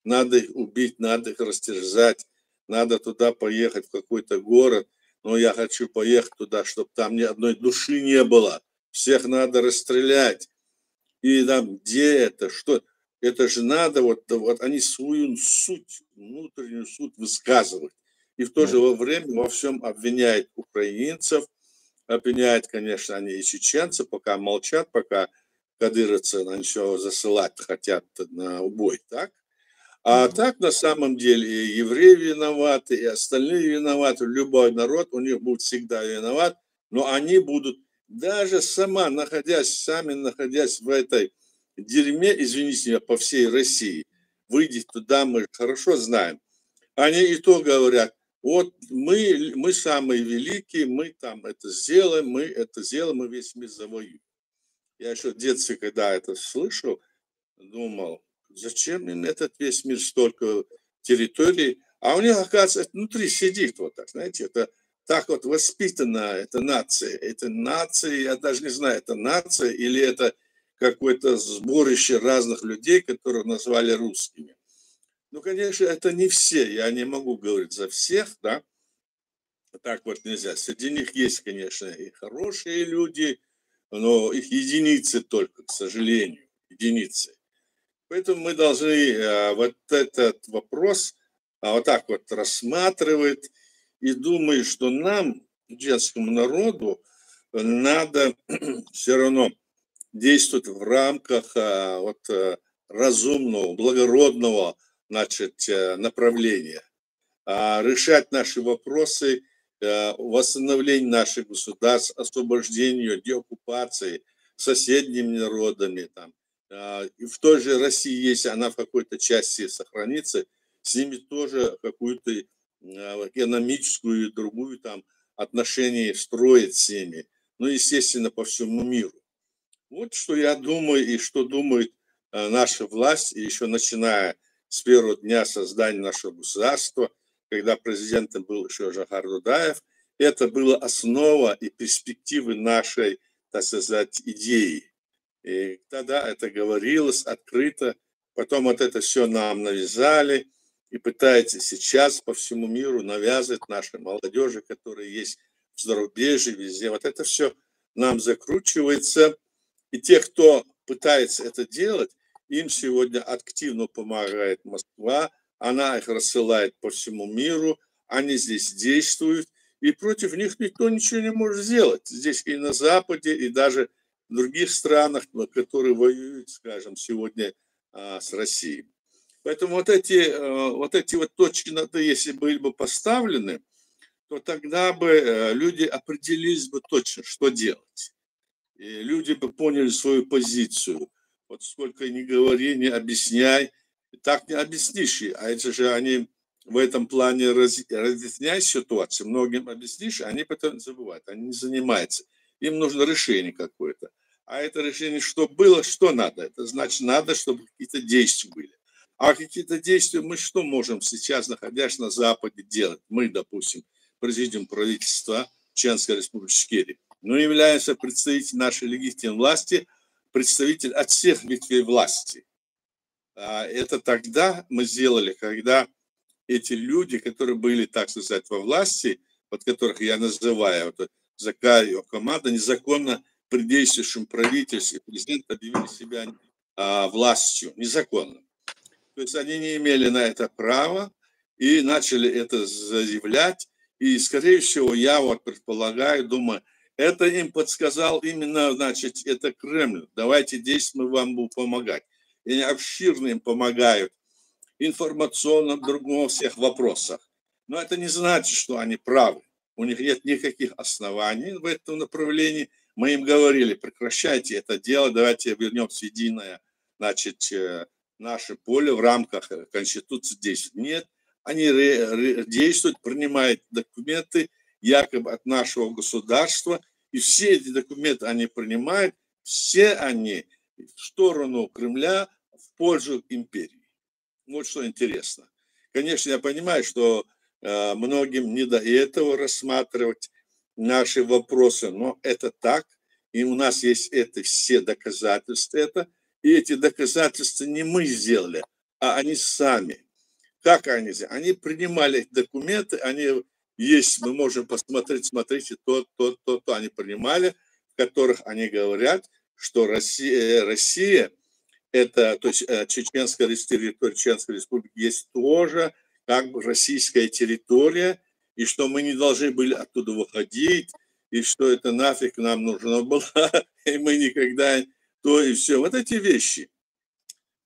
Надо их убить, надо их растерзать, надо туда поехать, в какой-то город, но я хочу поехать туда, чтобы там ни одной души не было. Всех надо расстрелять. И там, где это, что? Это же надо, вот они свою суть, внутреннюю суть высказывают. И в то же время во всем обвиняют украинцев, обвиняют, конечно, они и чеченцев, пока молчат, пока кадыровцы на ничего засылать хотят на убой, так? А так, на самом деле, и евреи виноваты, и остальные виноваты. Любой народ, у них будет всегда виноват, но они будут, даже сами находясь в этой дерьме, извините меня, по всей России, выйдет туда, мы хорошо знаем, они и то говорят, вот мы самые великие, мы там это сделаем, мы весь мир завоюем. Я еще в детстве, когда это слышал, думал, зачем им этот весь мир, столько территорий, а у них, оказывается, внутри сидит вот так, знаете, это так вот воспитана эта нация, я даже не знаю, это нация или это какое-то сборище разных людей, которых назвали русскими. Ну, конечно, это не все, я не могу говорить за всех, да, так вот нельзя. Среди них есть, конечно, и хорошие люди, но их единицы только, к сожалению, единицы. Поэтому мы должны вот этот вопрос вот так вот рассматривать и думать, что нам, чеченскому народу, надо все равно действовать в рамках разумного, благородного, значит, направления, решать наши вопросы, восстановления наших государств, освобождения, деоккупации соседними народами. Там. И в той же России, если она в какой-то части сохранится, с ними тоже какую-то экономическую и другую там отношения строить с ними. Ну, естественно, по всему миру. Вот что я думаю и что думает наша власть, и еще начиная с первого дня создания нашего государства, когда президентом был еще Жохар Дудаев, это была основа и перспективы нашей, так сказать, идеи. И тогда это говорилось открыто, потом вот это все нам навязали, и пытаются сейчас по всему миру навязывать нашей молодежи, которая есть в зарубежье, везде. Вот это все нам закручивается. И те, кто пытается это делать, им сегодня активно помогает Москва, она их рассылает по всему миру, они здесь действуют, и против них никто ничего не может сделать. Здесь и на Западе, и даже в других странах, которые воюют, скажем, сегодня с Россией. Поэтому вот эти точки над «и», если были бы поставлены, то тогда бы люди определились бы точно, что делать. И люди бы поняли свою позицию. Вот сколько ни говори, не объясняй, так не объяснишь. А это же они в этом плане разъясняют ситуацию, многим объяснишь, они потом забывают, они не занимаются. Им нужно решение какое-то. А это решение, что было, что надо. Это значит, надо, чтобы какие-то действия были. А какие-то действия мы что можем сейчас, находясь на Западе, делать? Мы, допустим, президиум правительства Чеченской Республики Ичкерия. Но является представитель нашей легитимной власти, представитель от всех ветвей власти. Это тогда мы сделали, когда эти люди, которые были, так сказать, во власти, под которых я называю Закай и команда, незаконно при действующем правительстве президент объявили себя властью, незаконно. То есть они не имели на это права и начали это заявлять. И, скорее всего, я вот предполагаю, думаю, это им подсказал именно, значит, это Кремль. Давайте здесь мы вам будем помогать. И они обширно им помогают информационно, другом, во всех вопросах. Но это не значит, что они правы. У них нет никаких оснований в этом направлении. Мы им говорили, прекращайте это дело, давайте вернемся в единое, значит, наше поле в рамках Конституции действует. Нет, они действуют, принимают документы якобы от нашего государства, и все эти документы они принимают, все они в сторону Кремля, в пользу империи. Вот что интересно. Конечно, я понимаю, что многим не до этого рассматривать наши вопросы, но это так, и у нас есть это все доказательства, и эти доказательства не мы сделали, а они сами. Как они сделали? Они принимали эти документы, они есть, мы можем посмотреть, смотрите, то они принимали, в которых они говорят, что Россия это, то есть Чеченская территория Чеченской Республики есть тоже как бы российская территория, и что мы не должны были оттуда выходить, и что это нафиг нам нужно было, и мы никогда, то и все. Вот эти вещи.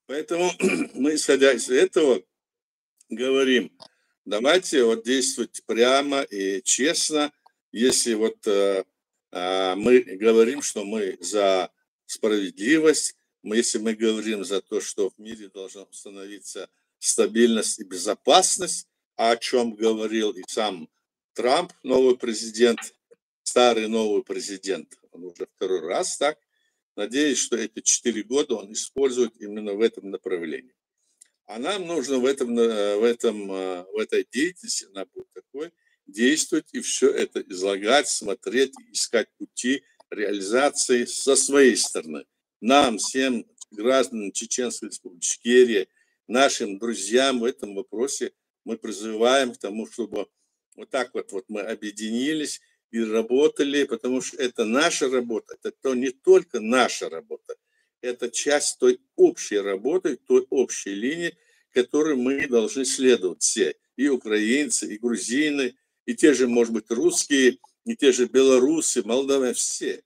Поэтому мы, исходя из этого, говорим, давайте вот действовать прямо и честно, если вот мы говорим, что мы за справедливость, если мы говорим за то, что в мире должна установиться стабильность и безопасность, о чем говорил и сам Трамп, новый президент, старый новый президент, он уже второй раз так, надеюсь, что эти 4 года он использует именно в этом направлении. А нам нужно в этой деятельности, она будет такой, действовать и все это излагать, смотреть, искать пути реализации со своей стороны. Нам, всем гражданам Чеченской Республики Ичкерия, нашим друзьям в этом вопросе мы призываем к тому, чтобы вот так вот мы объединились и работали, потому что это наша работа, это не только наша работа, это часть той общей работы, той общей линии, которой мы должны следовать все, и украинцы, и грузины, и те же, может быть, русские, и те же белорусы, молдаване, все,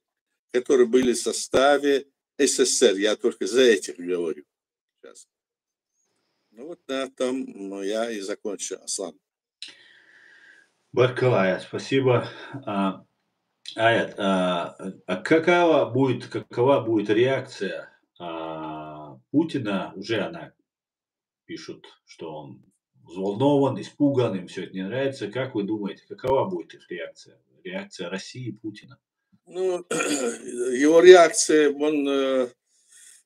которые были в составе СССР. Я только за этих говорю сейчас. Ну вот на этом я и закончу, Аслан. Баркалая, спасибо. Аят, какова будет реакция Путина? Уже она пишут, что он взволнован, испуган, им все это не нравится. Как вы думаете, какова будет их реакция? Реакция России и Путина? Ну, его реакция,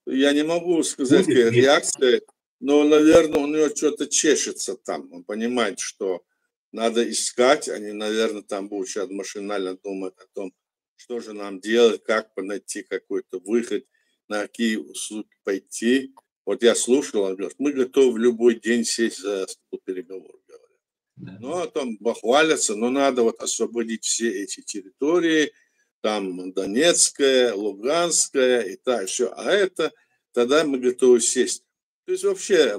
я не могу сказать, какая реакция, но, наверное, у него что-то чешется там. Он понимает, что надо искать, они, наверное, там будут сейчас машинально думать о том, что же нам делать, как найти какой-то выход, на какие услуги пойти. Вот я слушал, он говорит, мы готовы любой день сесть за стол переговоров, говорят. Да. Ну, а там хвалятся, но надо вот освободить все эти территории, там Донецкая, Луганская и так все, а это тогда мы готовы сесть. То есть вообще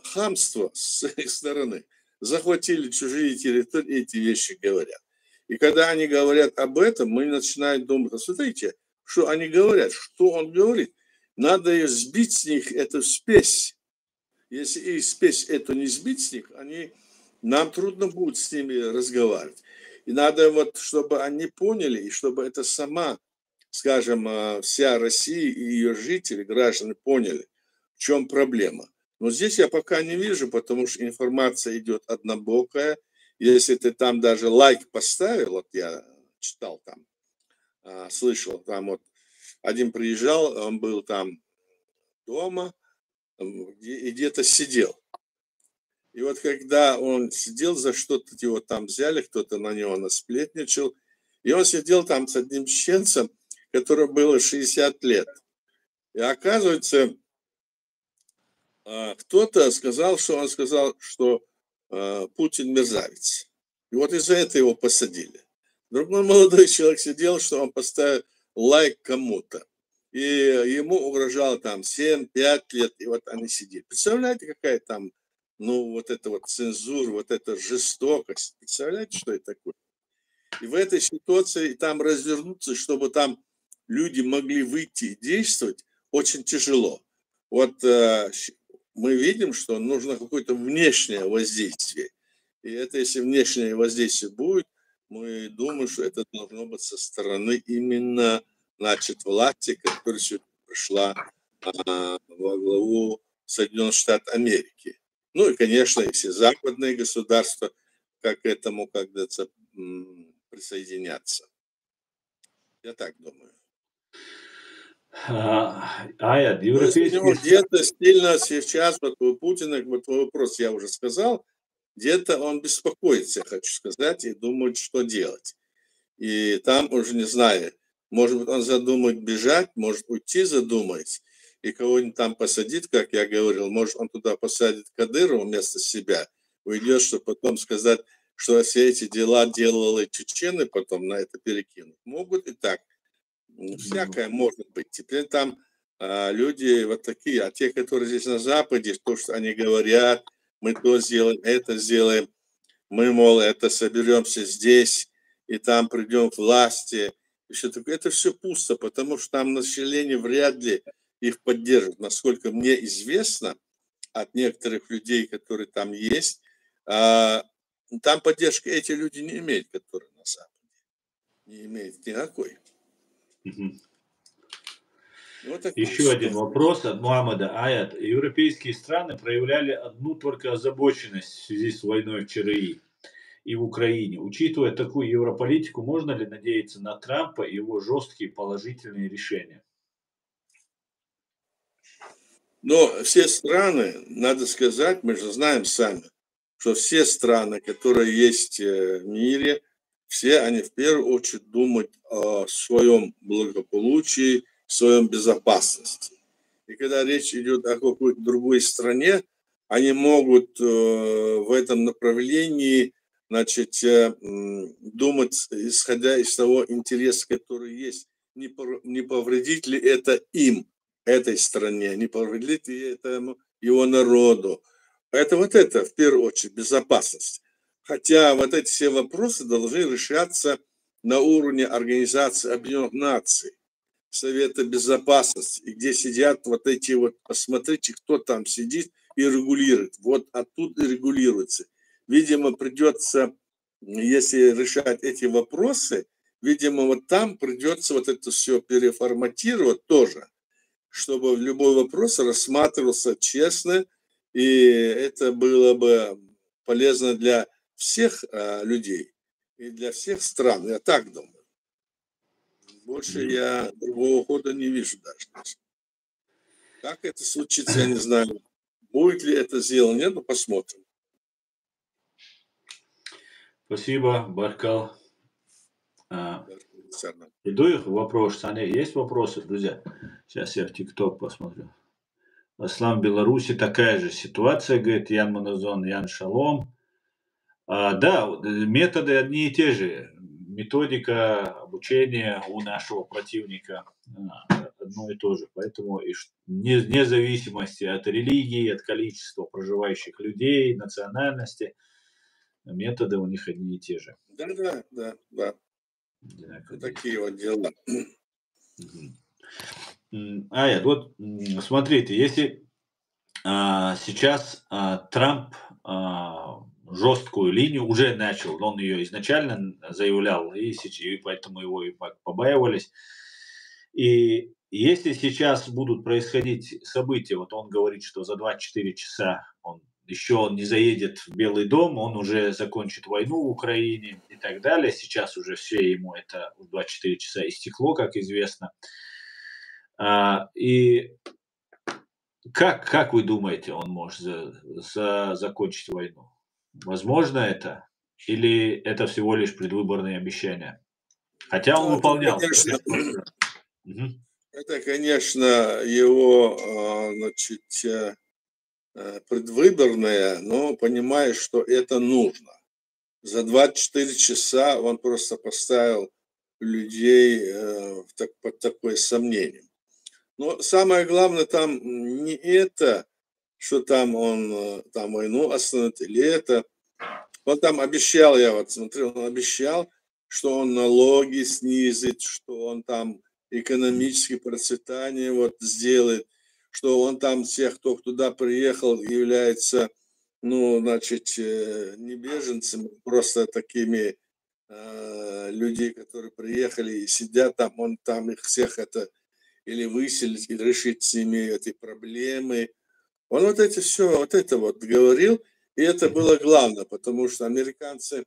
хамство с их стороны. Захватили чужие территории, эти вещи говорят. И когда они говорят об этом, мы начинаем думать, смотрите, что они говорят, что он говорит. Надо сбить с них эту спесь. Если их спесь эту не сбить с них, нам трудно будет с ними разговаривать. И надо вот, чтобы они поняли, и чтобы это сама, скажем, вся Россия и ее жители, граждане поняли, в чем проблема. Но здесь я пока не вижу, потому что информация идет однобокая. Если ты там даже лайк поставил, вот я читал там, слышал, там вот один приезжал, он был там дома и где-то сидел. И вот когда он сидел, за что-то его там взяли, кто-то на него насплетничал, и он сидел там с одним чеченцем, которому было 60 лет. И оказывается, кто-то сказал, что Путин мерзавец. И вот из-за этого его посадили. Другой молодой человек сидел, что он поставил лайк кому-то. И ему угрожало там 7-5 лет, и вот они сидели. Представляете, какая там, вот эта вот цензура, вот эта жестокость. Представляете, что это такое? И в этой ситуации там развернуться, чтобы там люди могли выйти и действовать, очень тяжело. Вот мы видим, что нужно какое-то внешнее воздействие. И это, если внешнее воздействие будет, мы думаем, что это должно быть со стороны именно, власти, которая сегодня пришла во главу Соединенных Штатов Америки. Ну и, конечно, и все западные государства, как к этому, как говорится, присоединятся. Я так думаю. Где-то сильно сейчас, вот у Путина, вот вопрос я уже сказал, где-то он беспокоится, хочу сказать, и думает, что делать. И там уже не знаю, может быть, он задумает бежать, может уйти задумает, и кого-нибудь там посадит, как я говорил, может, он туда посадит Кадырова вместо себя, уйдет, чтобы потом сказать, что все эти дела делали чечены, потом на это перекинут. Могут и так. Всякое может быть. Теперь там люди вот такие, а те, которые здесь на Западе, то, что они говорят, мы то сделаем, это сделаем, мы, мол, это соберемся здесь, и там придем к власти. И все такое. Это все пусто, потому что там население вряд ли их поддержит. Насколько мне известно от некоторых людей, которые там есть, там поддержки эти люди не имеют, которые на Западе. Не имеют никакой. Вот еще один вопрос от Мухаммада Аят. Европейские страны проявляли одну только озабоченность в связи с войной в ЧРИ и в Украине. Учитывая такую европолитику, можно ли надеяться на Трампа и его жесткие положительные решения? Но все страны, надо сказать, мы же знаем сами, что все страны, которые есть в мире, все они в первую очередь думают о своем благополучии, в своем безопасности. И когда речь идет о какой-то другой стране, они могут в этом направлении, думать, исходя из того интереса, который есть, не повредит ли это им, этой стране, не повредит ли это его народу. Это в первую очередь безопасность. Хотя вот эти все вопросы должны решаться на уровне Организации Объединенных Наций, Совета Безопасности, и где сидят вот эти вот, посмотрите, кто там сидит и регулирует. Вот оттуда и регулируется. Видимо, придется, если решать эти вопросы, видимо, вот там придется вот это все переформатировать тоже, чтобы любой вопрос рассматривался честно, и это было бы полезно для всех людей и для всех стран. Я так думаю. Больше я другого хода не вижу даже. Как это случится, я не знаю. Будет ли это сделано, нет, но посмотрим. Спасибо, Баркал. Иду их вопрос. Саня, есть вопросы, друзья? Сейчас я в ТикТок посмотрю. Аслам в Беларуси такая же ситуация, говорит Ян Маназон, Ян Шалом. Да, методы одни и те же. Методика обучения у нашего противника одно и то же. Поэтому вне зависимости от религии, от количества проживающих людей, национальности, методы у них одни и те же. Да. Такие вот дела. Вот смотрите, если сейчас Трамп жесткую линию уже начал, он ее изначально заявлял, и поэтому его и побаивались. И если сейчас будут происходить события, вот он говорит, что за 24 часа он не заедет в Белый дом, он уже закончит войну в Украине и так далее. Сейчас уже все ему это 24 часа истекло, как известно. И как вы думаете, он может закончить войну? Возможно это? Или это всего лишь предвыборные обещания? Хотя он выполнял. Это, конечно, его, предвыборное, но понимаешь, что это нужно. За 24 часа он просто поставил людей под такое сомнение. Но самое главное там не это, что там он там войну остановит, или это. Он там обещал, я вот смотрел, он обещал, что он налоги снизит, что он там экономическое процветание вот сделает, что он там всех, кто туда приехал, является, не беженцами, просто такими людей, которые приехали и сидят там, он там их всех это или выселить, или решить с ними эти проблемы. Он вот это вот говорил, и это было главное, потому что американцы,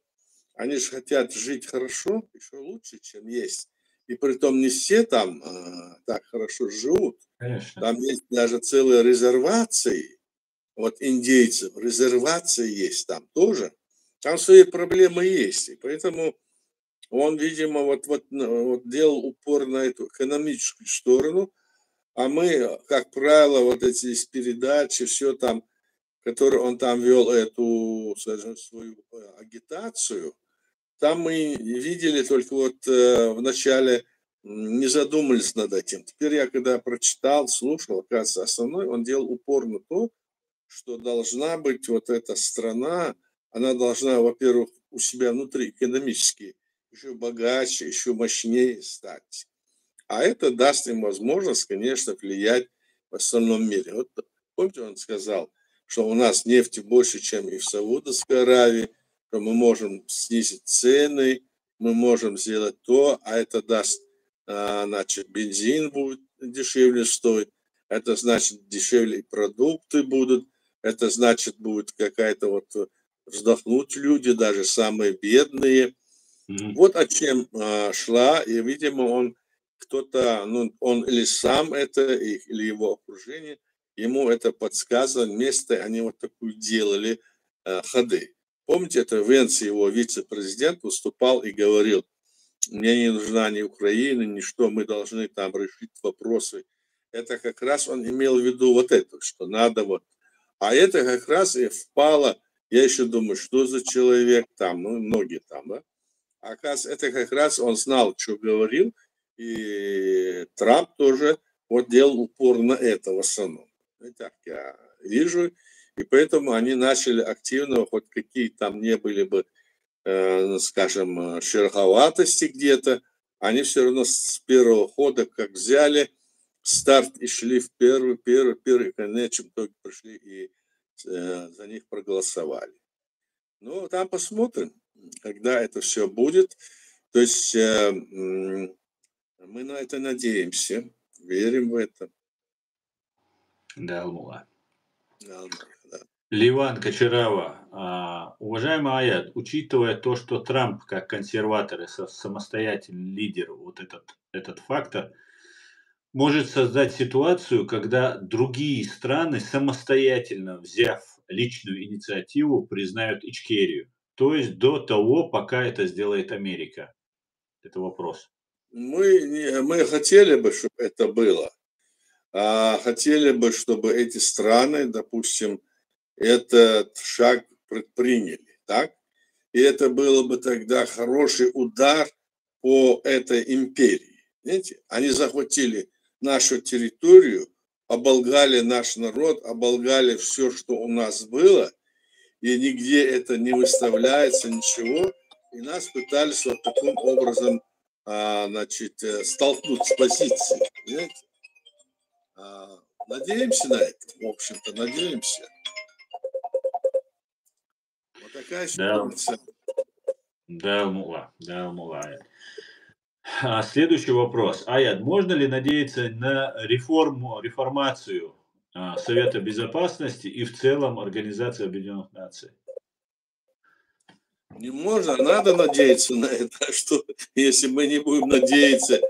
они же хотят жить хорошо, еще лучше, чем есть. И притом не все там так хорошо живут. Конечно. Там есть даже целые резервации, вот индейцев, резервации есть там тоже. Там свои проблемы есть. И поэтому он, видимо, вот делал упор на эту экономическую сторону, а мы, как правило, вот эти передачи, все там, которые он там вел эту, скажем, свою агитацию, там мы видели только вот вначале не задумались над этим. Теперь я, когда прочитал, слушал, оказывается, основной, он делал упор на то, что должна быть вот эта страна, она должна, во-первых, у себя внутри экономически еще богаче, еще мощнее стать. А это даст им возможность, конечно, влиять в остальном мире. Вот помните, он сказал, что у нас нефти больше, чем и в Саудовской Аравии, что мы можем снизить цены, мы можем сделать то, а это даст, значит, бензин будет дешевле стоить, это значит, дешевле продукты будут, это значит, будет какая-то вот вздохнуть люди, даже самые бедные. Вот о чем шла, и, видимо, он кто-то, он или сам это, или его окружение, ему это подсказывало, вместе они вот такую делали ходы. Помните, это Венс, его вице-президент, выступал и говорил, мне не нужна ни Украина, ни что, мы должны там решить вопросы. Это как раз он имел в виду вот это, что надо вот. А это как раз и впало, я еще думаю, что за человек там, многие там, да? Оказывается, это как раз он знал, что говорил, и Трамп тоже вот делал упор на это в основном. Так я вижу, и поэтому они начали активно, хоть какие там не были бы скажем, шероховатости где-то, они все равно с первого хода, как взяли старт и шли в первый, и в конечном итоге пришли и за них проголосовали. Ну, там посмотрим, когда это все будет. То есть мы на это надеемся, верим в это. Да, Алмула. Да. Ливан Кочарава. Уважаемый Аят, учитывая то, что Трамп как консерватор и самостоятельный лидер, вот этот фактор, может создать ситуацию, когда другие страны, самостоятельно взяв личную инициативу, признают Ичкерию. То есть до того, пока это сделает Америка. Это вопрос. Мы хотели бы, чтобы это было. Хотели бы, чтобы эти страны, допустим, этот шаг предприняли, так? И это было бы тогда хороший удар по этой империи. Знаете, они захватили нашу территорию, оболгали наш народ, оболгали все, что у нас было, и нигде это не выставляется, ничего. И нас пытались вот таким образом, столкнуть с позиции. Понимаете? Надеемся на это, в общем-то, надеемся. Вот такая ситуация. Да, Мула. Следующий вопрос. Аят, можно ли надеяться на реформацию Совета Безопасности и в целом Организации Объединенных Наций? Не можно, надо надеяться на это, что если мы не будем надеяться,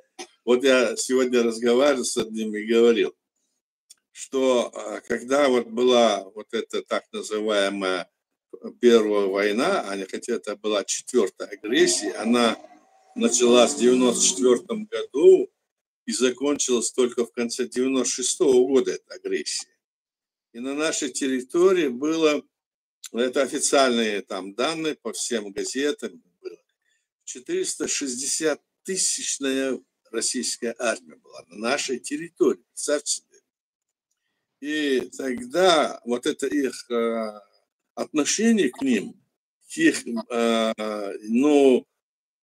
вот я сегодня разговаривал с одним и говорил, что когда вот была вот эта так называемая Первая война, хотя это была четвертая агрессия, она началась в 1994 году и закончилась только в конце 1996 года, эта агрессия. И на нашей территории было, это официальные там данные по всем газетам, было 460-тысячная российская армия была на нашей территории. Представьте себе. И тогда вот это их отношение к ним,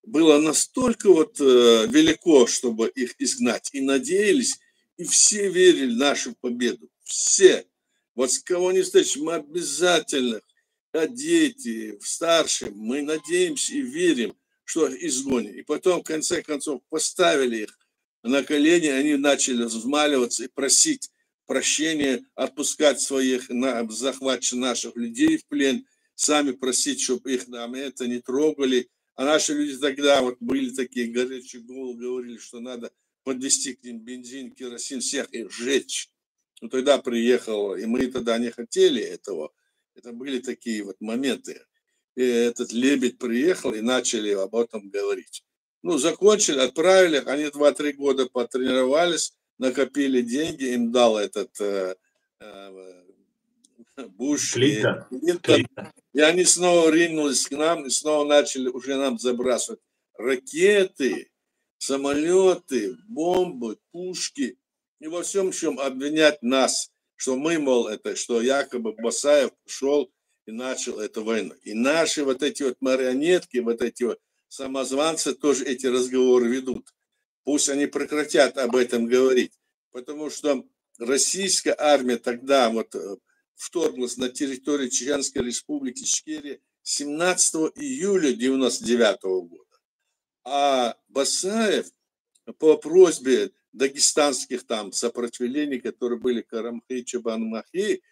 было настолько вот велико, чтобы их изгнать. И надеялись, и все верили в нашу победу. Все. Вот с кого не встретишь, мы обязательно, дети, старшие, мы надеемся и верим, что их изгонят. И потом, в конце концов, поставили их на колени, они начали взмаливаться и просить прощения, отпускать своих захваченных наших людей в плен, сами просить, чтобы их это не трогали. А наши люди тогда вот были такие горячие головы, говорили, что надо подвести к ним бензин, керосин, всех их сжечь. Ну, тогда приехал, и мы тогда не хотели этого. Это были такие вот моменты. И этот лебедь приехал, и начали об этом говорить. Ну, закончили, отправили, они 2-3 года потренировались, накопили деньги, им дал этот Буш и Клинтон. И они снова ринулись к нам и снова начали уже нам забрасывать ракеты, самолеты, бомбы, пушки. И во всем чем обвинять нас, что мы, мол, это, что якобы Басаев пришел и начал эту войну. И наши вот эти вот марионетки, вот эти вот самозванцы тоже эти разговоры ведут. Пусть они прекратят об этом говорить. Потому что российская армия тогда вот вторглась на территорию Чеченской республики Ичкерия 17 июля 1999 года. А Басаев по просьбе дагестанских там сопротивлений, которые были Карамхи и Чабан-Махи,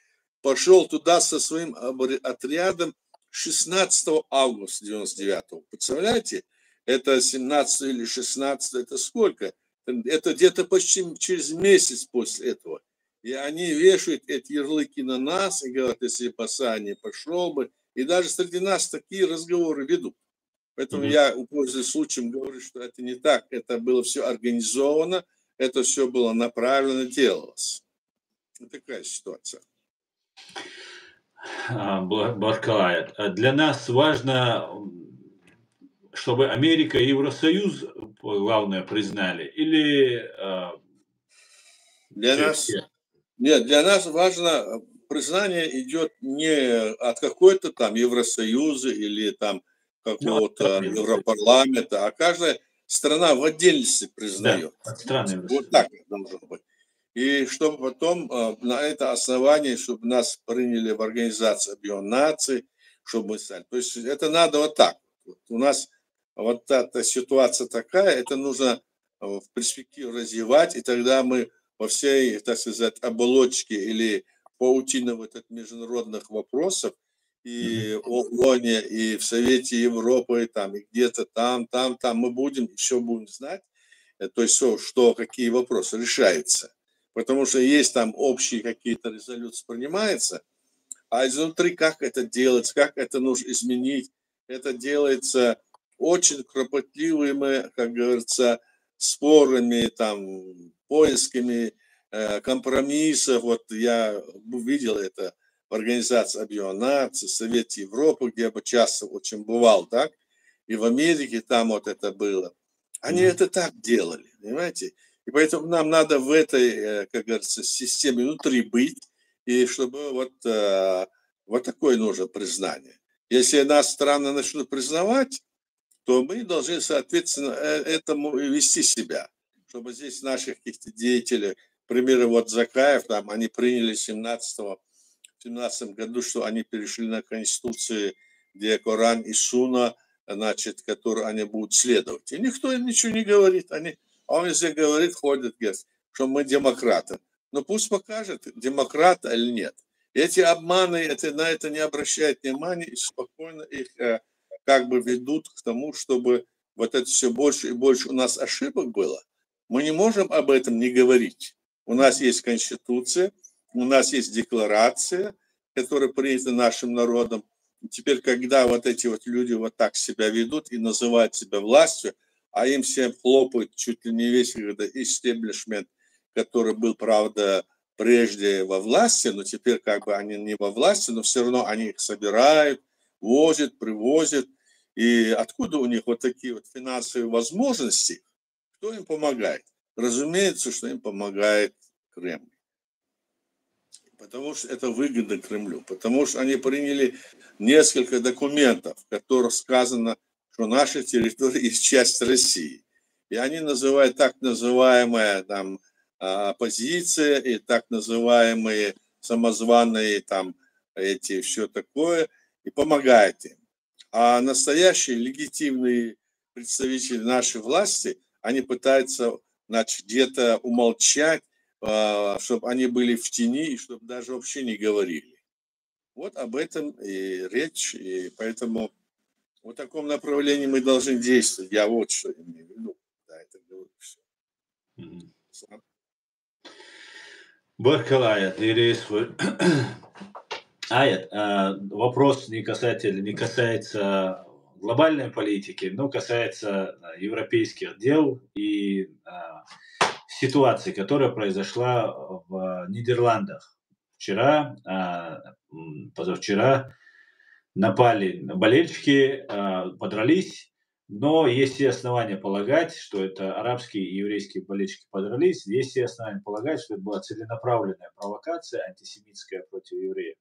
пошел туда со своим отрядом 16 августа 1999. Представляете? Это 17 или 16, это сколько? Это где-то почти через месяц после этого. И они вешают эти ярлыки на нас и говорят, если Басаев не пошел бы. И даже среди нас такие разговоры ведут. Поэтому я, пользуясь случаем, говорю, что это не так. Это было все организовано, это все было направлено, делалось. Вот такая ситуация. Баркалает. Для нас важно, чтобы Америка и Евросоюз, главное, признали, или для нас? Нет, для нас важно, признание идет не от какой-то там Евросоюза или там какого-то Европарламента, а каждая страна в отдельности признает. Да, от страны. Вот так должно быть. И чтобы потом на это основании, чтобы нас приняли в Организацию Объединенных Наций, чтобы мы стали. То есть это надо вот так. Вот у нас вот эта ситуация такая, это нужно в перспективе развивать, и тогда мы во всей, так сказать, оболочке или паутине вот этих международных вопросов и в ООНе, и в Совете Европы, там, и где-то там, мы будем, еще будем знать, то есть что какие вопросы решаются. Потому что есть там общие какие-то резолюции принимаются, а изнутри как это делать, как это нужно изменить, это делается очень кропотливыми, как говорится, спорами, там, поисками компромиссов. Вот я видел это в Организации Объединенных Наций, в Совете Европы, где я бы часто очень бывал, так, и в Америке там вот это было. Они это так делали, понимаете? И поэтому нам надо в этой, как говорится, системе внутри быть, и чтобы вот такое нужно признание. Если нас страны начнут признавать, то мы должны, соответственно, этому вести себя. Чтобы здесь наших каких-то деятелей, к примеру, вот Закаев, там, они приняли в 17 году, что они перешли на Конституцию, где Коран и Суна, значит, которые они будут следовать. И никто им ничего не говорит. А он везде говорит, ходит, говорит, что мы демократы. Но пусть покажет, демократ или нет. Эти обманы, на это не обращают внимания и спокойно их как бы ведут к тому, чтобы вот это все больше и больше у нас ошибок было. Мы не можем об этом не говорить. У нас есть Конституция, у нас есть декларация, которая принята нашим народом. И теперь, когда вот эти вот люди вот так себя ведут и называют себя властью, а им всем хлопают чуть ли не весь истеблишмент, который был, правда, прежде во власти, но теперь как бы они не во власти, но все равно они их собирают, возят, привозят. И откуда у них вот такие вот финансовые возможности? Кто им помогает? Разумеется, что им помогает Кремль. Потому что это выгодно Кремлю. Потому что они приняли несколько документов, в которых сказано, что наша территория есть часть России. И они называют так называемая там оппозиция и так называемые самозваные там эти все такое, и помогает им. А настоящие легитимные представители нашей власти, они пытаются, значит, где-то умолчать, чтобы они были в тени и чтобы даже вообще не говорили. Вот об этом и речь, и поэтому в таком направлении мы должны действовать. Я вот что имею в виду. Да, это говорю все. Баркалая, Аят, вопрос не касается глобальной политики, но касается европейских дел и ситуации, которая произошла в Нидерландах. Позавчера напали болельщики, подрались, но есть все основания полагать, что это арабские и еврейские болельщики подрались. Есть все основания полагать, что это была целенаправленная провокация антисемитская против евреев.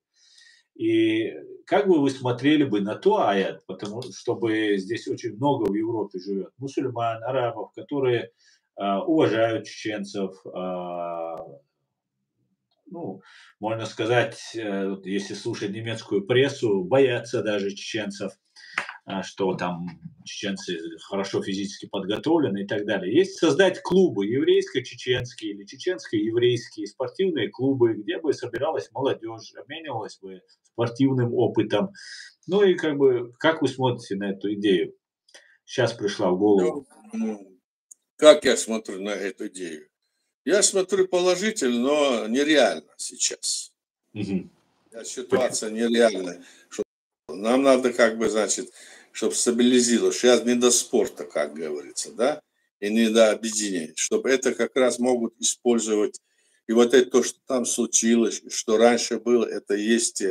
И как бы вы смотрели бы на то, Аят, потому чтобы здесь очень много в Европе живет мусульман, арабов, которые уважают чеченцев, ну, можно сказать, если слушать немецкую прессу, боятся даже чеченцев, что там чеченцы хорошо физически подготовлены и так далее. Есть создать клубы еврейско-чеченские или чеченско-еврейские спортивные клубы, где бы собиралась молодежь, обменивалась бы спортивным опытом. Ну и как вы смотрите на эту идею? Сейчас пришла в голову. Как я смотрю на эту идею? Я смотрю положительно, но нереально сейчас. Ситуация нереальная. Нам надо значит, чтобы стабилизировать. Сейчас не до спорта, как говорится, да, и не до объединения. Чтобы это как раз могут использовать. И вот это то, что там случилось, что раньше было, это есть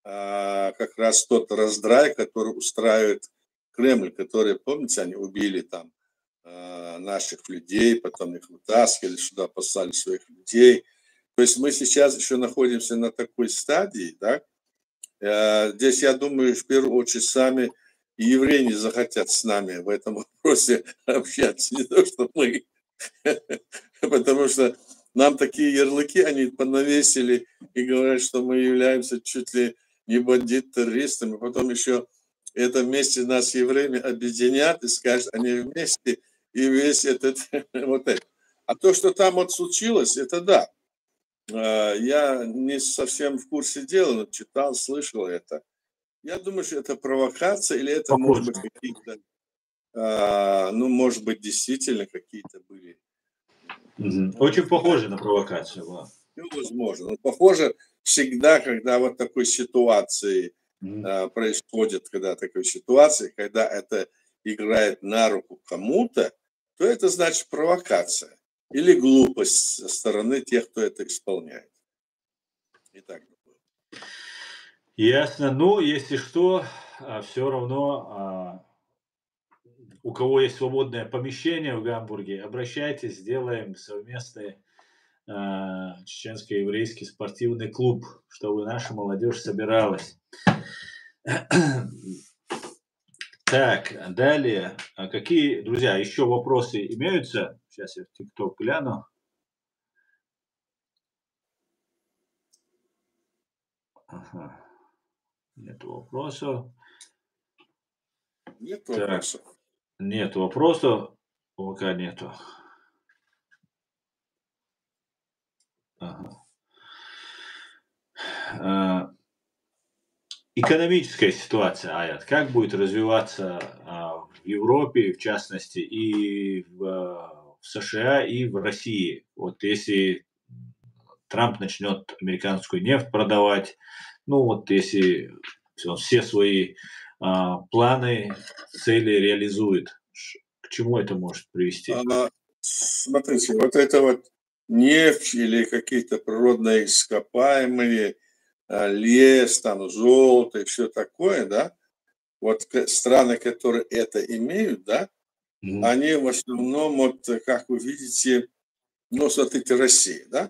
как раз тот раздрай, который устраивает Кремль, который, помните, они убили там наших людей, потом их вытаскивали сюда, послали своих людей. То есть мы сейчас еще находимся на такой стадии, да. Здесь, я думаю, в первую очередь сами и евреи не захотят с нами в этом вопросе общаться, не то что мы. Потому что нам такие ярлыки они понавесили и говорят, что мы являемся чуть ли не бандит-террористами. Потом еще это вместе нас с евреями объединят и скажут, они вместе, и весь этот вот это. А то, что там вот случилось, это да. Я не совсем в курсе дела, но читал, слышал это. Я думаю, что это провокация, или это, может Похоже. быть, какие-то, ну, может быть, действительно какие-то были. Очень похоже на провокацию. Да. Все возможно. Но похоже, всегда, когда вот такой ситуации происходит, когда такой ситуации, когда это играет на руку кому-то, то это значит провокация или глупость со стороны тех, кто это исполняет. Итак. Ясно. Ну, если что, все равно, у кого есть свободное помещение в Гамбурге, обращайтесь, сделаем совместный чеченско-еврейский спортивный клуб, чтобы наша молодежь собиралась. Так, далее. Какие, друзья, еще вопросы имеются? Сейчас я в ТикТок гляну. Ага. Нет вопросов. Нет вопросов. Нет вопросов. Пока нету. Ага. Экономическая ситуация, Аят, как будет развиваться в Европе, в частности, и в США, и в России? Вот если Трамп начнет американскую нефть продавать, ну вот если он все свои планы, цели реализует, к чему это может привести? Смотрите, вот это вот нефть или какие-то природные ископаемые, лес, там, золото и все такое, да, вот страны, которые это имеют, да, они в основном, вот, как вы видите, ну, смотрите, Россия, да,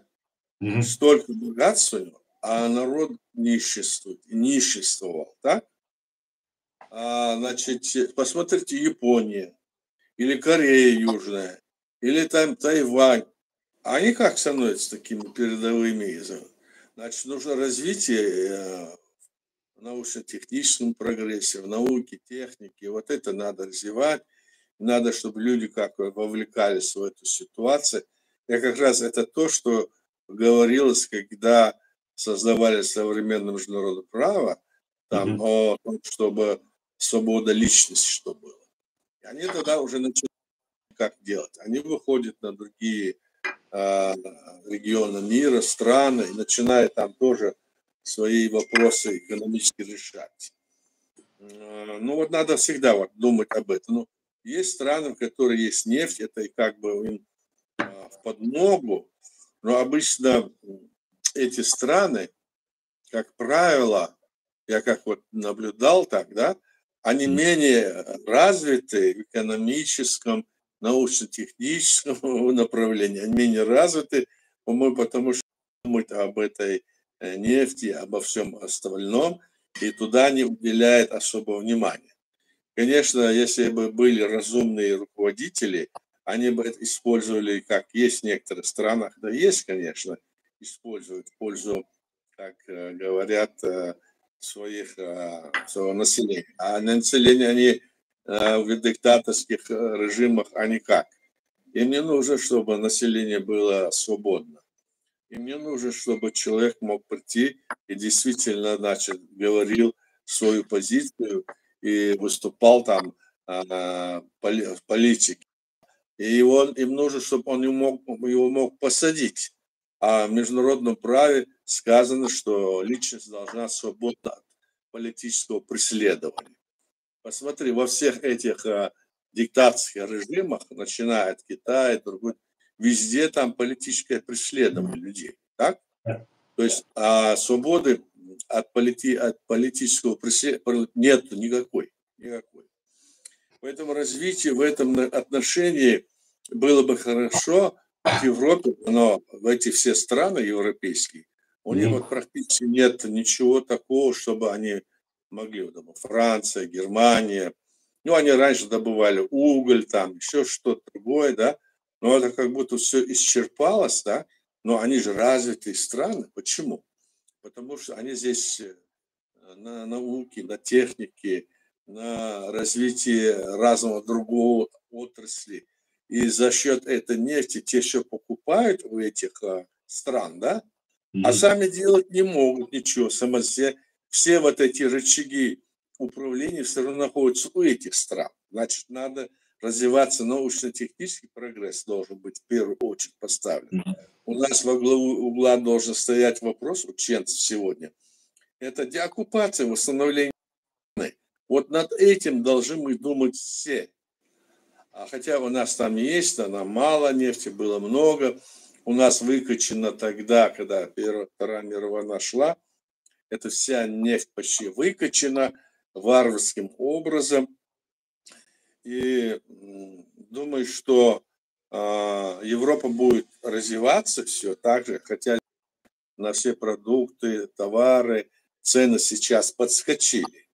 столько богатства, а народ ниществовал, так? Значит, посмотрите, Япония, или Корея Южная, или там Тайвань. Они как становятся такими передовыми? Значит, нужно развитие в научно-техническом прогрессе, в науке, технике. Вот это надо развивать. Надо, чтобы люди как вовлекались в эту ситуацию. И как раз это то, что говорилось, когда создавали современное международное право, там, о том, чтобы свобода личности, что было. И они тогда уже начали как делать. Они выходят на другие регионы мира, страны, и начинают там тоже свои вопросы экономически решать. Ну вот надо всегда вот думать об этом. Ну, есть страны, в которых есть нефть, это и как бы им в подмогу, но обычно эти страны, как правило, я как вот наблюдал так, да, они менее развиты в экономическом, научно-техническом направлении, они менее развиты, по-моему, потому что думают об этой нефти, обо всем остальном, и туда не уделяют особого внимания. Конечно, если бы были разумные руководители, они бы это использовали, как есть в некоторых странах, да есть, конечно, используют в пользу, как говорят, своего населения. А население, они в диктаторских режимах, они как? Им не нужно, чтобы население было свободно. Им не нужно, чтобы человек мог прийти и действительно, значит, говорил свою позицию и выступал там в политике. И им нужно, чтобы он его мог посадить. А в международном праве сказано, что личность должна свободна от политического преследования. Посмотри, во всех этих диктаторских режимах, начиная от Китая, другой, везде там политическое преследование людей. Так? То есть свободы от политического преследования нет никакой. Поэтому развитие в этом отношении было бы хорошо в Европе, но в эти все страны европейские, у них вот практически нет ничего такого, чтобы они могли, вот, Франция, Германия. Ну, они раньше добывали уголь, там, еще что-то другое, да, но это как будто все исчерпалось, да, но они же развитые страны. Почему? Потому что они здесь на науке, на технике, на развитии разного другого отрасли. И за счет этой нефти те все покупают у этих стран, да, а сами делать не могут ничего. Все вот эти рычаги управления все равно находятся у этих стран. Значит, надо развиваться, научно-технический прогресс должен быть в первую очередь поставлен. У нас во главу угла должен стоять вопрос ученцев сегодня. Это деоккупация, восстановление. Вот над этим должны мы думать все. А хотя у нас там есть, нам мало нефти, было много. У нас выкачано тогда, когда Вторая мировая война шла, эта вся нефть почти выкачана варварским образом. И думаю, что Европа будет развиваться все так же, хотя на все продукты, товары, цены сейчас подскочили.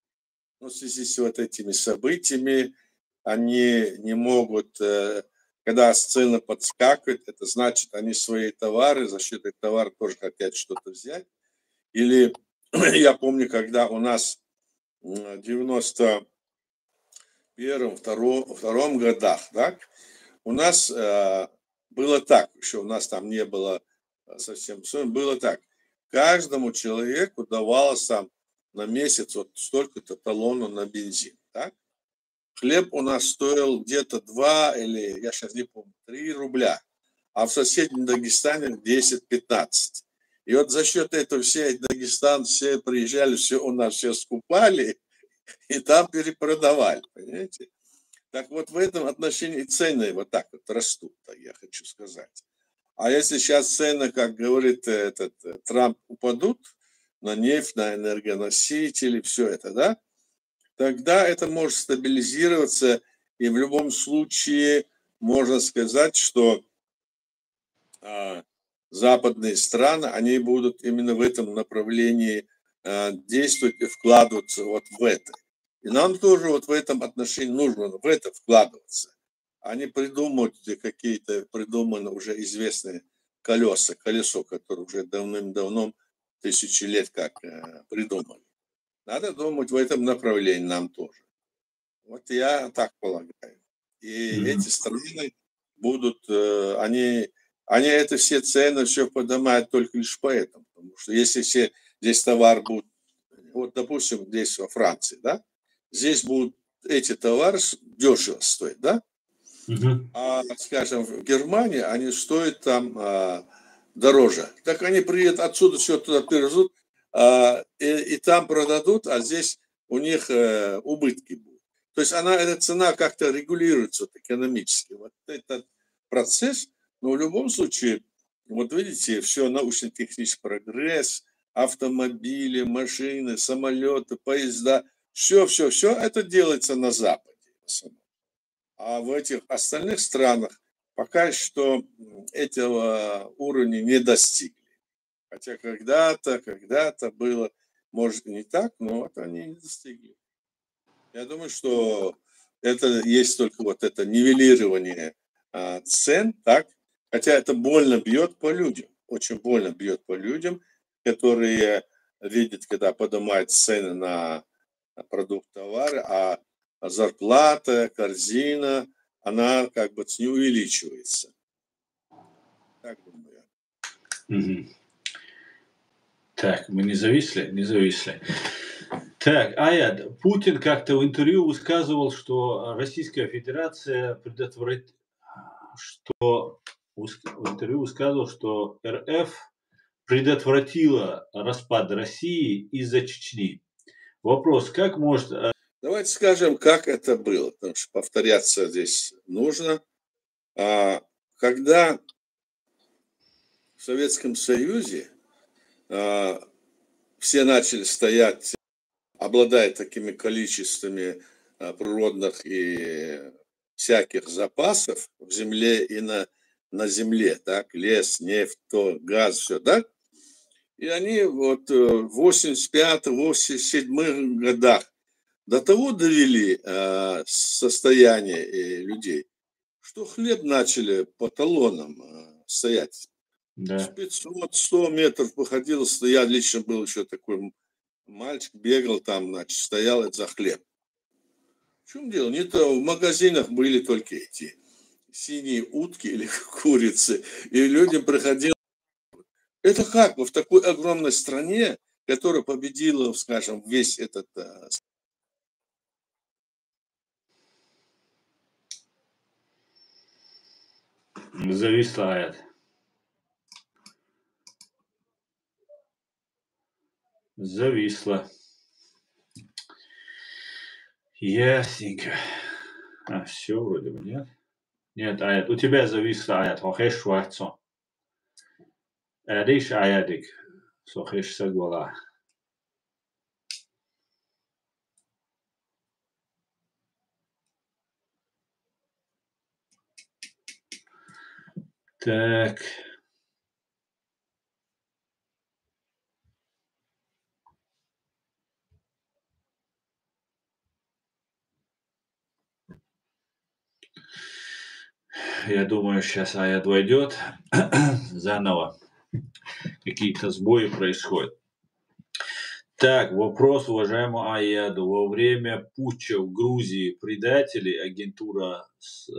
Но в связи с вот этими событиями они не могут, когда цены подскакивают, это значит, они свои товары, за счет этих товаров тоже хотят что-то взять. Или я помню, когда у нас в 91-92 годах, так, у нас было так, еще у нас там не было совсем, было так, каждому человеку давалось там на месяц вот столько-то талонов на бензин, так? Хлеб у нас стоил где-то 2 или, я сейчас не помню, 3 рубля, а в соседнем Дагестане 10-15. И вот за счет этого все Дагестан, все приезжали, все у нас все скупали и там перепродавали, понимаете? Так вот в этом отношении цены вот так вот растут, я хочу сказать. А если сейчас цены, как говорит Трамп, упадут на нефть, на энергоносители, все это, да, тогда это может стабилизироваться, и в любом случае можно сказать, что западные страны, они будут именно в этом направлении действовать и вкладываться вот в это. И нам тоже вот в этом отношении нужно в это вкладываться. Они придумают какие-то придуманы уже известные колесо, которое уже давным-давно, тысячи лет как придумали. Надо думать в этом направлении нам тоже. Вот я так полагаю. И эти страны будут, они это все цены все поднимают только лишь поэтому. Потому что если все здесь товар будет, вот допустим, здесь во Франции, да, здесь будут эти товары дешево стоить, да, а, скажем, в Германии они стоят там дороже. Так они приедут отсюда, все туда перевезут, и там продадут, а здесь у них убытки будут. То есть эта цена как-то регулируется вот, экономически. Вот этот процесс, но в любом случае, вот видите, все научно-технический прогресс, автомобили, машины, самолеты, поезда, все это делается на Западе. А в этих остальных странах пока что этого уровня не достигли. Хотя когда-то было, может, не так, но вот они не достигли. Я думаю, что это есть только вот это нивелирование цен, так? Хотя это больно бьет по людям, очень больно бьет по людям, которые видят, когда поднимают цены на продукт, товары, а зарплата, корзина, она как бы не увеличивается. Так думаю я. Так, мы не зависли? Не зависли. Так, Аят, Путин как-то в интервью высказывал, что Российская Федерация что РФ предотвратила распад России из-за Чечни. Вопрос, как может... Давайте скажем, как это было, потому что повторяться здесь нужно. Когда в Советском Союзе все начали стоять, обладая такими количествами природных и всяких запасов в земле и на земле, так, лес, нефть, газ, все, да, И они вот в 85-87 годах до того довели состояние людей, что хлеб начали по талонам стоять. С Да. 500-100 метров походил, я лично был еще такой мальчик, бегал там, значит, стоял это за хлеб. В чем дело? Не то, в магазинах были только эти синие утки или курицы, и людям приходилось. Это как в такой огромной стране, которая победила, скажем, весь этот... Зависла, Аят. Зависла. Ясненько. Все вроде бы, нет? Нет, Аят. У тебя зависла, Аят. Хохеш шварцо. Риш Аядик. Сохеш сагвала. Так. Я думаю, сейчас Аят войдет заново. Какие-то сбои происходят. Так, вопрос уважаемому Аяду. Во время путча в Грузии предатели агентура с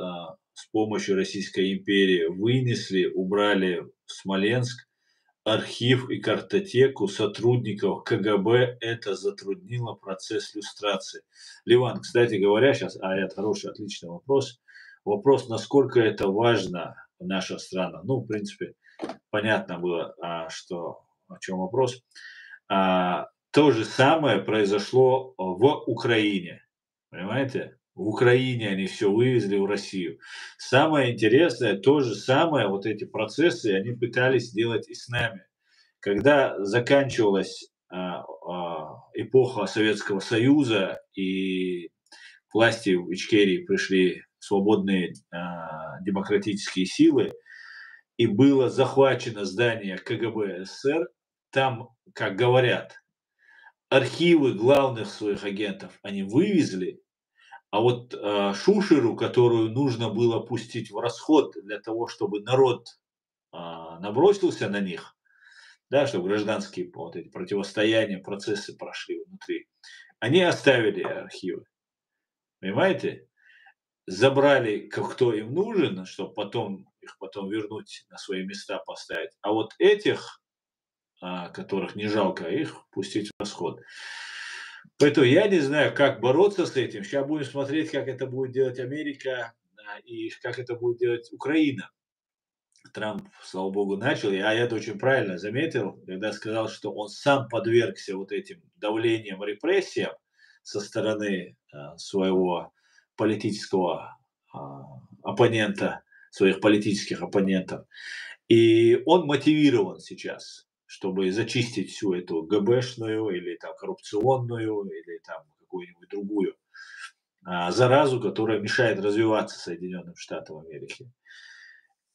помощью Российской империи вынесли, убрали в Смоленск архив и картотеку сотрудников КГБ. Это затруднило процесс люстрации. Ливан, кстати говоря, сейчас Аят хороший, отличный вопрос. Вопрос, насколько это важно в наша страна. Ну, в принципе, понятно было, что о чем вопрос. То же самое произошло в Украине. Понимаете? В Украине они все вывезли в Россию. Самое интересное, то же самое, вот эти процессы, они пытались сделать и с нами. Когда заканчивалась эпоха Советского Союза и к власти в Ичкерии пришли свободные демократические силы, и было захвачено здание КГБ СССР, там, как говорят, архивы главных своих агентов они вывезли, а вот Шушеру, которую нужно было пустить в расход для того, чтобы народ набросился на них, да, чтобы гражданские вот эти противостояния, процессы прошли внутри, они оставили архивы. Понимаете? Забрали, кто им нужен, чтобы их потом вернуть на свои места поставить. А вот этих, которых не жалко, их пустить в расход. Поэтому я не знаю, как бороться с этим. Сейчас будем смотреть, как это будет делать Америка и как это будет делать Украина. Трамп, слава богу, начал. А я это очень правильно заметил, когда сказал, что он сам подвергся вот этим давлениям, репрессиям со стороны своего политического оппонента, своих политических оппонентов. И он мотивирован сейчас, чтобы зачистить всю эту ГБшную или там коррупционную или там какую-нибудь другую заразу, которая мешает развиваться Соединенным Штатам Америки.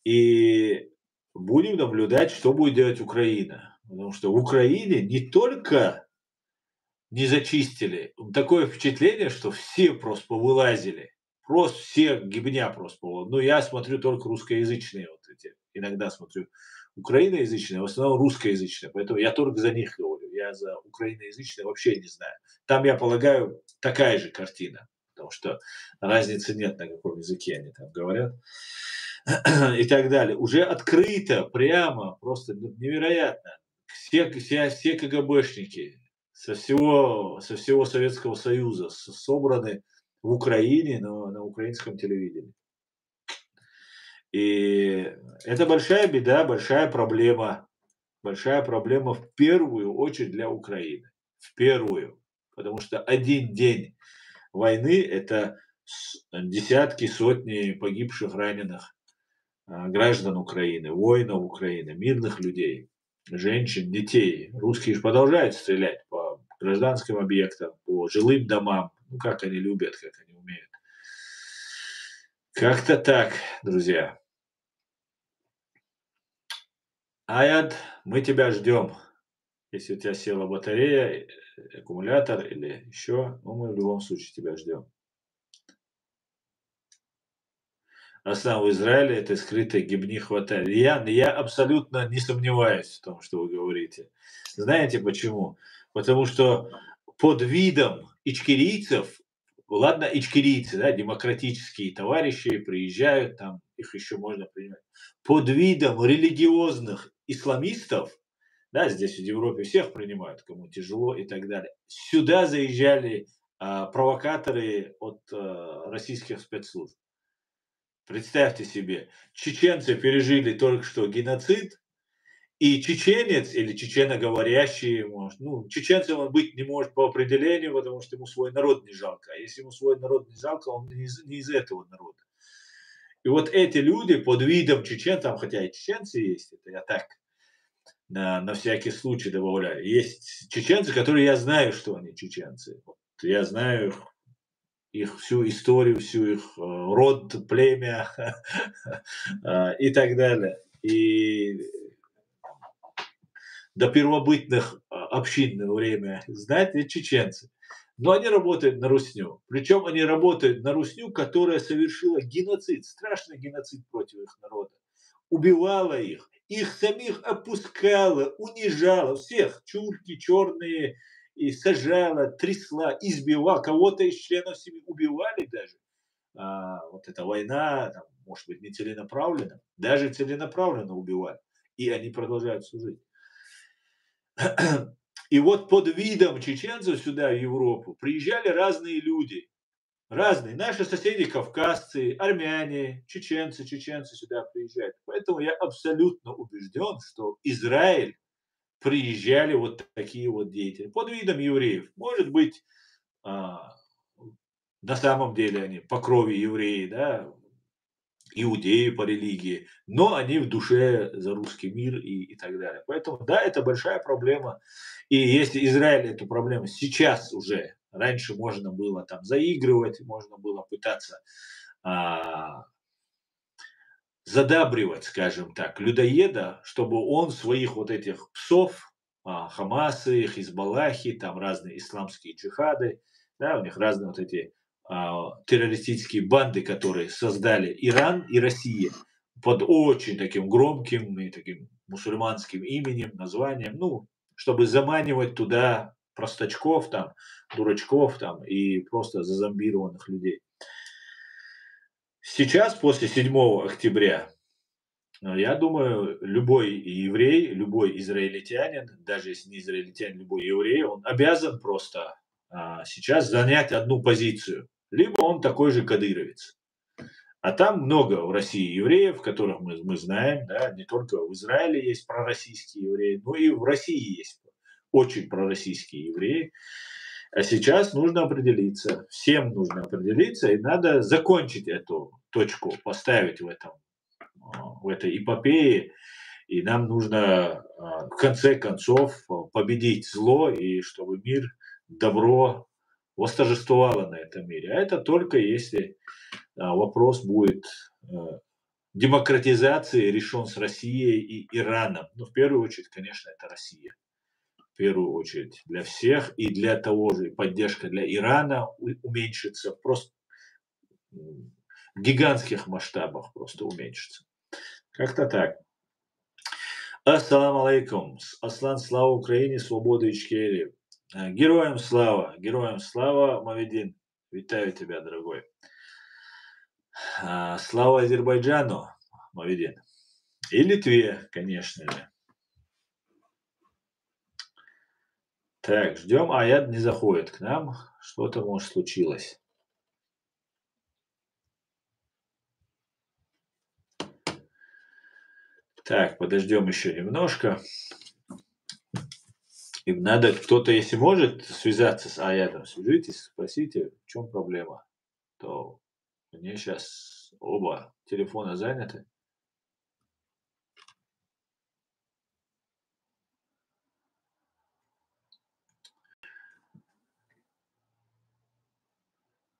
И будем наблюдать, что будет делать Украина. Потому что в Украине не только не зачистили, такое впечатление, что все просто повылазили. Просто все гибня просто повылазили. Ну, я смотрю только русскоязычные вот эти. Иногда смотрю украиноязычные, в основном русскоязычные. Поэтому я только за них говорю. Я за украиноязычные вообще не знаю. Там, я полагаю, такая же картина. Потому что разницы нет, на каком языке они там говорят. И так далее. Уже открыто, прямо, просто невероятно. Все КГБшники со всего Советского Союза собраны в Украине, на украинском телевидении. И это большая беда, большая проблема. Большая проблема в первую очередь для Украины. В первую. Потому что один день войны – это десятки, сотни погибших, раненых граждан Украины, воинов Украины, мирных людей, женщин, детей. Русские же продолжают стрелять по гражданским объектам, по жилым домам. Ну, как они любят, как они умеют. Как-то так, друзья. Аяд, мы тебя ждем. Если у тебя села батарея, аккумулятор или еще, ну, мы в любом случае тебя ждем. А сам в Израиле этой скрытой гибни хватает. Я абсолютно не сомневаюсь в том, что вы говорите. Знаете почему? Потому что под видом ичкерийцев, ладно, ичкерийцы, да, демократические товарищи приезжают, там их еще можно принимать, под видом религиозных исламистов, да, здесь в Европе всех принимают, кому тяжело и так далее. Сюда заезжали провокаторы от российских спецслужб. Представьте себе, чеченцы пережили только что геноцид, и чеченец или чеченоговорящий, может, ну, чеченцем он быть не может по определению, потому что ему свой народ не жалко. А если ему свой народ не жалко, он не из этого народа. И вот эти люди под видом чечен, там, хотя и чеченцы есть, это я так на всякий случай добавляю. Есть чеченцы, которые я знаю, что они чеченцы. Вот я знаю их всю историю, всю их род, племя и так далее. И до первобытных общинное время знать эти чеченцы. Но они работают на русню. Причем они работают на русню, которая совершила геноцид, страшный геноцид против их народа. Убивала их самих опускала, унижала, всех, чурки, черные, и сажала, трясла, избивала, кого-то из членов семьи убивали даже. Вот эта война, там, может быть, не целенаправленно, даже целенаправленно убивали. И они продолжают служить. И вот под видом чеченцев сюда, в Европу, приезжали разные люди. Разные. Наши соседи кавказцы, армяне, чеченцы сюда приезжают. Поэтому я абсолютно убежден, что Израиль приезжали вот такие вот деятели под видом евреев. Может быть, на самом деле они по крови евреи, да, иудеи по религии, но они в душе за русский мир и так далее. Поэтому, да, это большая проблема. И если Израиль эту проблему сейчас уже, раньше можно было там заигрывать, можно было пытаться задабривать, скажем так, людоеда, чтобы он своих вот этих псов, Хамасы, Хизбаллахи, там разные исламские джихады, да, у них разные вот эти террористические банды, которые создали Иран и Россия под очень таким громким и таким мусульманским именем, названием, ну, чтобы заманивать туда простачков, там, дурачков там, и просто зазомбированных людей. Сейчас, после 7 октября, я думаю, любой еврей, любой израильтянин, даже если не израильтянин, любой еврей, он обязан просто сейчас занять одну позицию. Либо он такой же кадыровец. А там много в России евреев, которых мы знаем, да, не только в Израиле есть пророссийские евреи, но и в России есть очень пророссийские евреи. А сейчас нужно определиться, всем нужно определиться, и надо закончить эту точку, поставить в этой эпопее, и нам нужно в конце концов победить зло, и чтобы мир, добро восторжествовало на этом мире. А это только если вопрос будет демократизации решен с Россией и Ираном. Ну, в первую очередь, конечно, это Россия. В первую очередь для всех, и для того же поддержка для Ирана уменьшится просто в гигантских масштабах, просто уменьшится. Как-то так. Ассаламу алейкум. Аслан, слава Украине, свобода Ичкерии. Героям слава, Маведин. Витаю тебя, дорогой. Слава Азербайджану, Маведин. И Литве, конечно же. Так, ждем. Аяд не заходит к нам. Что-то, может, случилось. Так, подождем еще немножко. Им надо, кто-то, если может связаться с Аядом, свяжитесь, спросите, в чем проблема. То мне сейчас оба телефона заняты.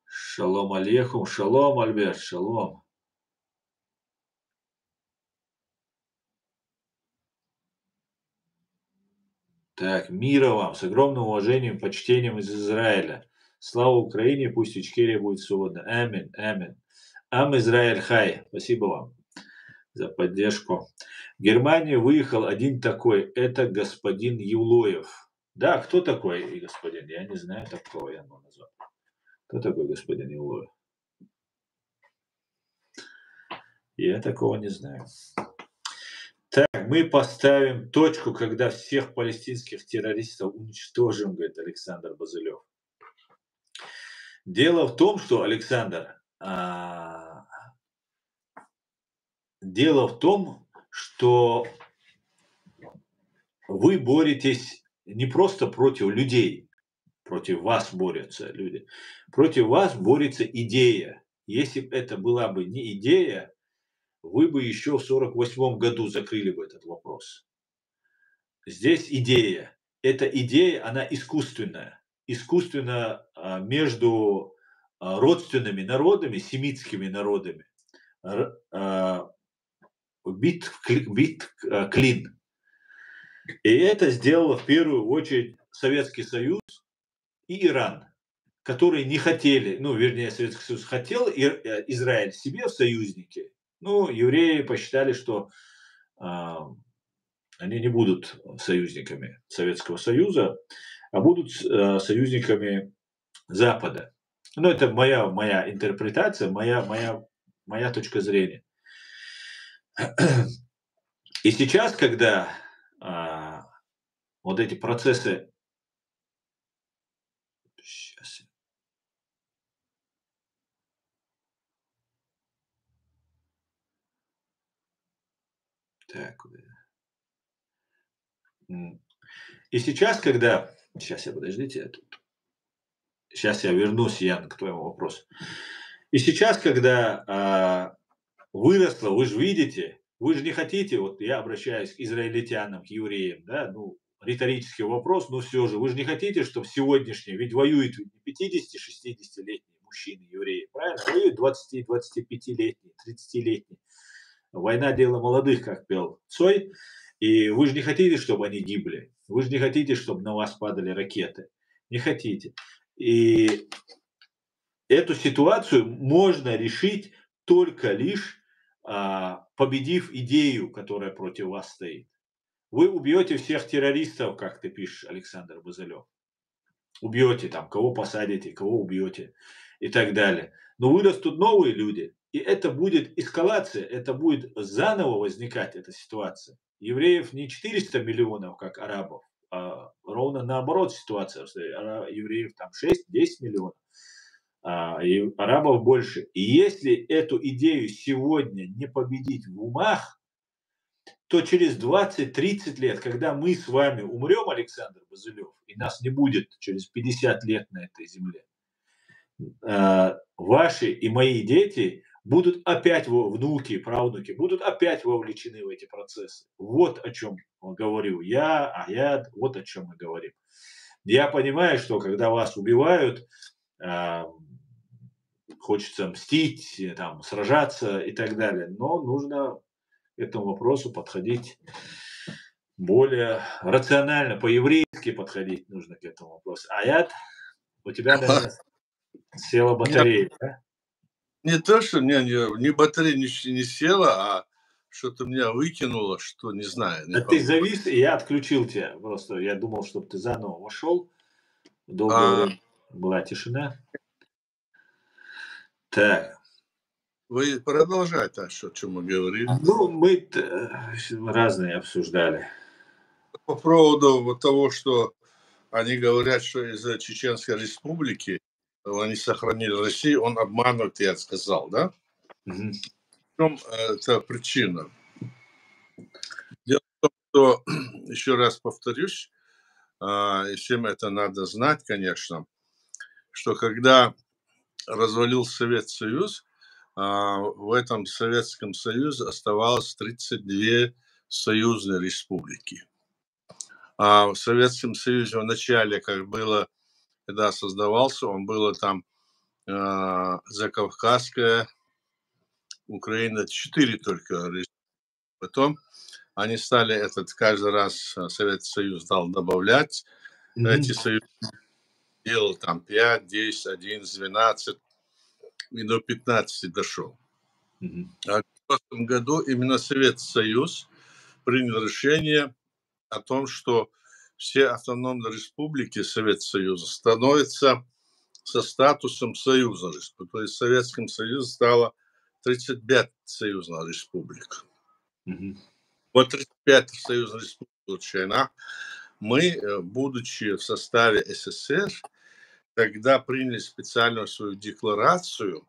Шалом алейхум, шалом, Альберт, шалом. Так, мира вам, с огромным уважением, почтением из Израиля. Слава Украине, пусть Ичкерия будет свободна. Амин, амин. Ам Израиль хай. Спасибо вам за поддержку. В Германию выехал один такой, это господин Юлоев. Да, кто такой господин? Я не знаю такого, я его назвал. Кто такой господин Юлоев? Я такого не знаю. Так, мы поставим точку, когда всех палестинских террористов уничтожим, говорит Александр Базылев. Дело в том, что, Александр, дело в том, что вы боретесь не просто против людей, против вас борются люди, против вас борется идея. Если бы это была бы не идея, вы бы еще в 1948 году закрыли бы этот вопрос. Здесь идея. Эта идея, она искусственная. Искусственно между родственными народами, семитскими народами, бит клин. И это сделало в первую очередь Советский Союз и Иран, которые не хотели, ну, вернее, Советский Союз хотел Израиль себе в союзники, но евреи посчитали, что они не будут союзниками Советского Союза, а будут союзниками Запада. Ну, это моя интерпретация, моя точка зрения. И сейчас, когда вот эти процессы... Сейчас. Так. И сейчас, когда... Сейчас, подождите. Сейчас я вернусь, Ян, к твоему вопросу. И сейчас, когда выросло, вы же видите, вы же не хотите, вот я обращаюсь к израильтянам, к евреям, да, ну, риторический вопрос, но все же, вы же не хотите, чтобы сегодняшние, ведь воюют не 50-60-летние мужчины, евреи, правильно? Воюют 20-25-летние, 30-летние. Война – дело молодых, как пел Цой, и вы же не хотите, чтобы они гибли, вы же не хотите, чтобы на вас падали ракеты, не хотите. И эту ситуацию можно решить только лишь победив идею, которая против вас стоит. Вы убьете всех террористов, как ты пишешь, Александр Базылев. Убьете там, кого посадите, кого убьете и так далее. Но вырастут новые люди, и это будет эскалация, это будет заново возникать эта ситуация. Евреев не 400 миллионов, как арабов, а ровно наоборот ситуация. Евреев там 6-10 миллионов. И арабов больше. И если эту идею сегодня не победить в умах, то через 20-30 лет, когда мы с вами умрем, Александр Базылев, и нас не будет через 50 лет на этой земле, ваши и мои дети будут опять, внуки, правнуки, будут опять вовлечены в эти процессы. Вот о чем говорю я, вот о чем мы говорим. Я понимаю, что когда вас убивают, хочется мстить, там, сражаться и так далее. Но нужно к этому вопросу подходить более рационально, по-еврейски подходить нужно к этому вопросу. Аят, у тебя, наверное, села батарея, да? Не то, что не батарея не села, а что-то меня выкинуло, что не знаю. Не ты завис, и я отключил тебя. Просто я думал, чтобы ты заново вошел. Долгое время была тишина. Так. Вы продолжайте, о чем мы говорили. Ну, мы разные обсуждали. По поводу вот того, что они говорят, что из-за Чеченской Республики они сохранили Россию, он обманут, я сказал, да? Угу. В чем эта причина? Дело в том, что, еще раз повторюсь, и всем это надо знать, конечно, что когда развалился Советский Союз, в этом Советском Союзе оставалось 32 союзные республики. А в Советском Союзе в начале, как было, когда создавался, он было там Закавказская, Украина, 4 только. Потом Они стали каждый раз Советский Союз стал добавлять эти Мгм. союзы, делал там 5, 10, 11, 12 и до 15 дошел. Мгм. А в 90 году именно Советский Союз принял решение о том, что все автономные республики Советского Союза становятся со статусом союза. То есть Советским Союзом стало 35 союзных республик. Мгм. Вот 35 союзных республик случайно мы, будучи в составе СССР, когда приняли специальную свою декларацию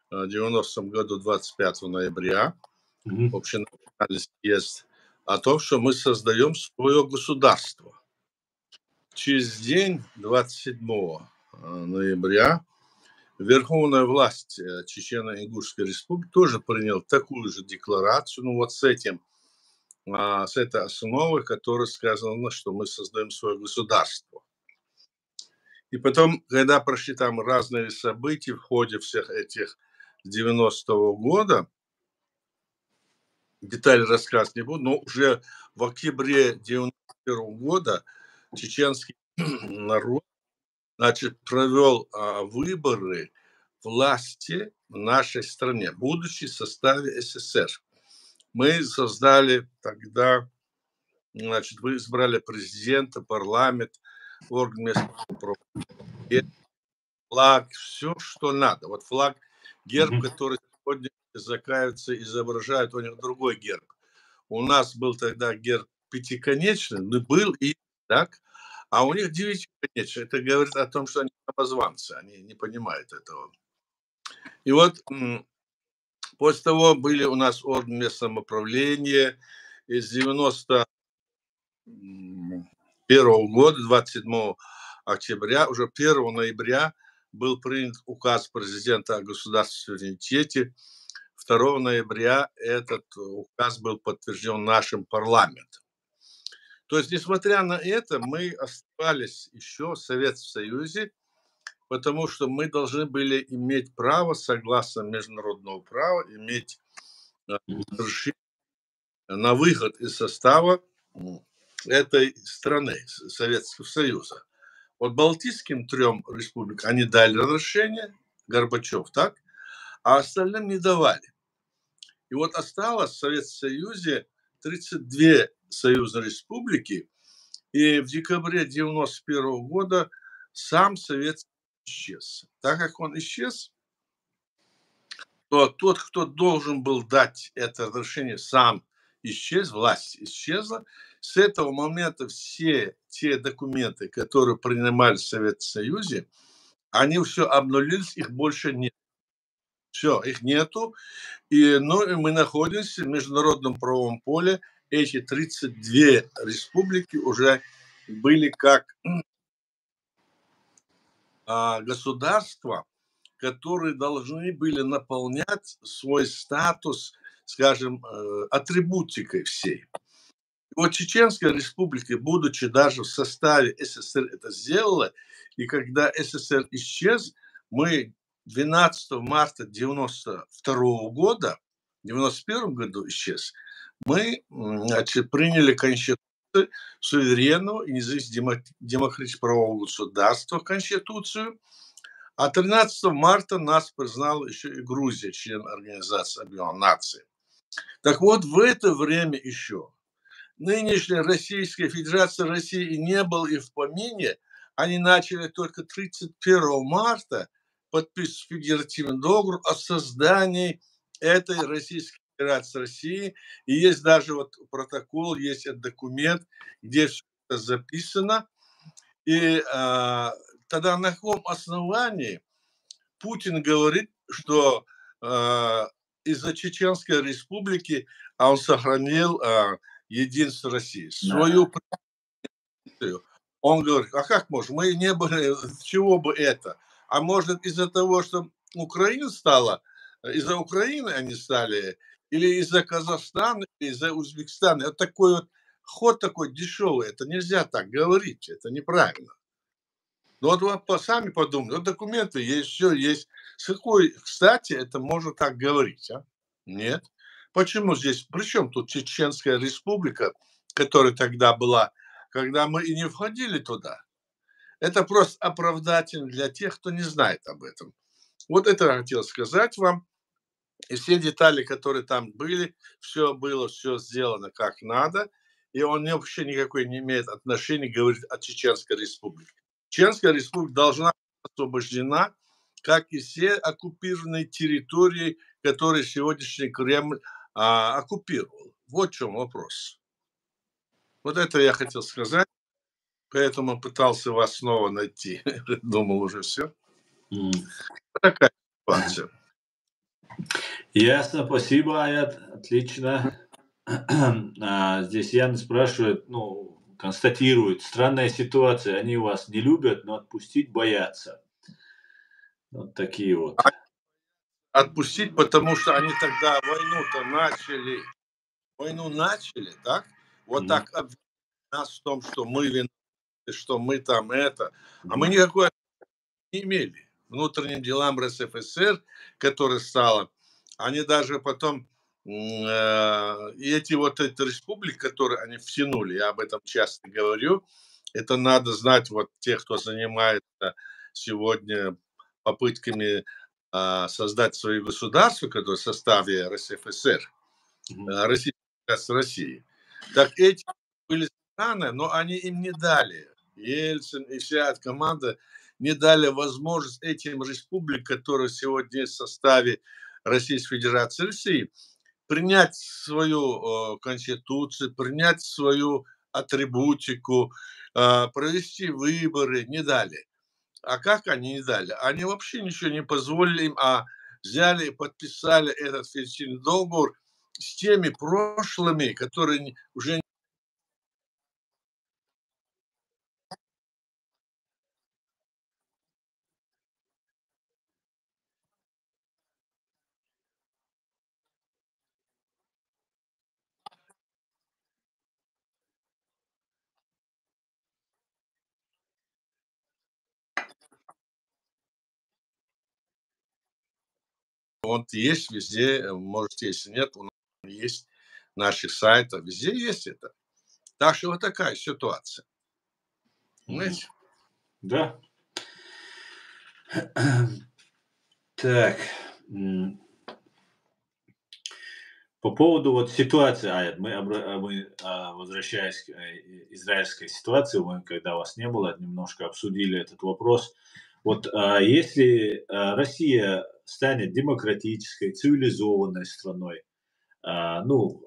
в 90 году 25 ноября, Мгм. общенациональный съезд, о том, что мы создаем свое государство. Через день, 27 ноября, верховная власть Чечено-Ингушской республики тоже приняла такую же декларацию, ну вот с этой основой, которая сказано, что мы создаем свое государство. И потом, когда прошли там разные события в ходе всех этих 90-го года, детали рассказывать не буду, но уже в октябре 91 года чеченский народ, значит, провел выборы власти в нашей стране, будучи в составе СССР. Мы создали тогда, значит, вы избрали президента, парламент, орган местного управления, флаг, все, что надо. Вот флаг, герб, Мгм. который сегодня заказывается, изображают, у них другой герб. У нас был тогда герб пятиконечный, но был и так, а у них девятиконечный. Это говорит о том, что они самозванцы, они не понимают этого. И вот после того были у нас органы местного самоуправления из 91 года, 27 октября, уже 1 ноября был принят указ президента о государственном суверенитете. 2 ноября этот указ был подтвержден нашим парламентом. То есть, несмотря на это, мы оставались еще в Советском Союзе, потому что мы должны были иметь право, согласно международному праву, иметь Мгм. разрешение на выход из состава этой страны, Советского Союза. Вот Балтийским 3 республикам они дали разрешение, Горбачев, так, а остальным не давали. И вот осталось в Советском Союзе 32 союзные республики, и в декабре 91 года сам Советский исчез. Так как он исчез, то тот, кто должен был дать это разрешение, сам исчез, власть исчезла. С этого момента все те документы, которые принимали в Советском Союзе, они все обнулились, их больше нет. Все, их нету. И мы находимся в международном правовом поле. Эти 32 республики уже были как государства, которые должны были наполнять свой статус, скажем, атрибутикой всей. Вот Чеченская республика, будучи даже в составе СССР, это сделала, и когда СССР исчез, мы 12 марта 92 года, в 91 году исчез, мы, значит, приняли Конституцию суверенного и независимого демократического правового государства, Конституцию, а 13 марта нас признала еще и Грузия, член Организации Объединенных Наций. Так вот, в это время еще нынешняя Российская Федерация России не было и в помине. Они начали только 31 марта подписывать федеративный договор о создании этой Российской Федерации России. И есть даже вот протокол, есть этот документ, где все это записано. И тогда на каком основании Путин говорит, что из-за Чеченской республики он сохранил единство России, свою позицию. Он говорит, а как можно, мы не были, с чего бы это? А может из-за того, что Украина стала, из-за Украины они стали, или из-за Казахстана, или из-за Узбекистана. Это такой вот ход такой дешевый, это нельзя так говорить, это неправильно. Ну вот вы сами подумайте, вот документы есть, все есть. С какой, кстати, это можно так говорить, а? Нет. Почему здесь? Причем тут Чеченская республика, которая тогда была, когда мы и не входили туда? Это просто оправдательно для тех, кто не знает об этом. Вот это я хотел сказать вам. И все детали, которые там были, все было, все сделано как надо. И он вообще никакой не имеет отношения говорить о Чеченской республике. Чеченская республика должна быть освобождена, как и все оккупированные территории, которые сегодняшний Кремль оккупировал. Вот в чем вопрос. Вот это я хотел сказать, поэтому пытался вас снова найти. Думал уже все. Такая ситуация. Ясно, спасибо, Аят, отлично. Здесь Ян спрашивает, ну, констатирует, странная ситуация, они вас не любят, но отпустить боятся. Вот такие вот. Отпустить, потому что они тогда войну-то начали. Войну начали, так? Вот так обвинять нас в том, что мы виноваты, что мы там это. А мы никакой не имели. Внутренним делам РСФСР, которое стало, они даже потом, и эти вот эти республики, которые они втянули, я об этом часто говорю, это надо знать вот тех, кто занимается сегодня попытками создать свое государство, которое в составе РСФСР, Россия с Россией. Так эти были страны, но они им не дали. Ельцин и вся эта команда не дали возможность этим республикам, которые сегодня есть в составе Российской Федерации России, принять свою конституцию, принять свою атрибутику, провести выборы, не дали. А как они не дали? Они вообще ничего не позволили им, а взяли и подписали этот федеративный договор с теми прошлыми, которые уже... Он есть везде, может, если нет, у нас есть наших сайтов, везде есть это. Так что вот такая ситуация. Понимаете? Да. Так. По поводу вот ситуации, Аят, возвращаясь к израильской ситуации, мы, когда вас не было, немножко обсудили этот вопрос. Вот если Россия станет демократической, цивилизованной страной, ну,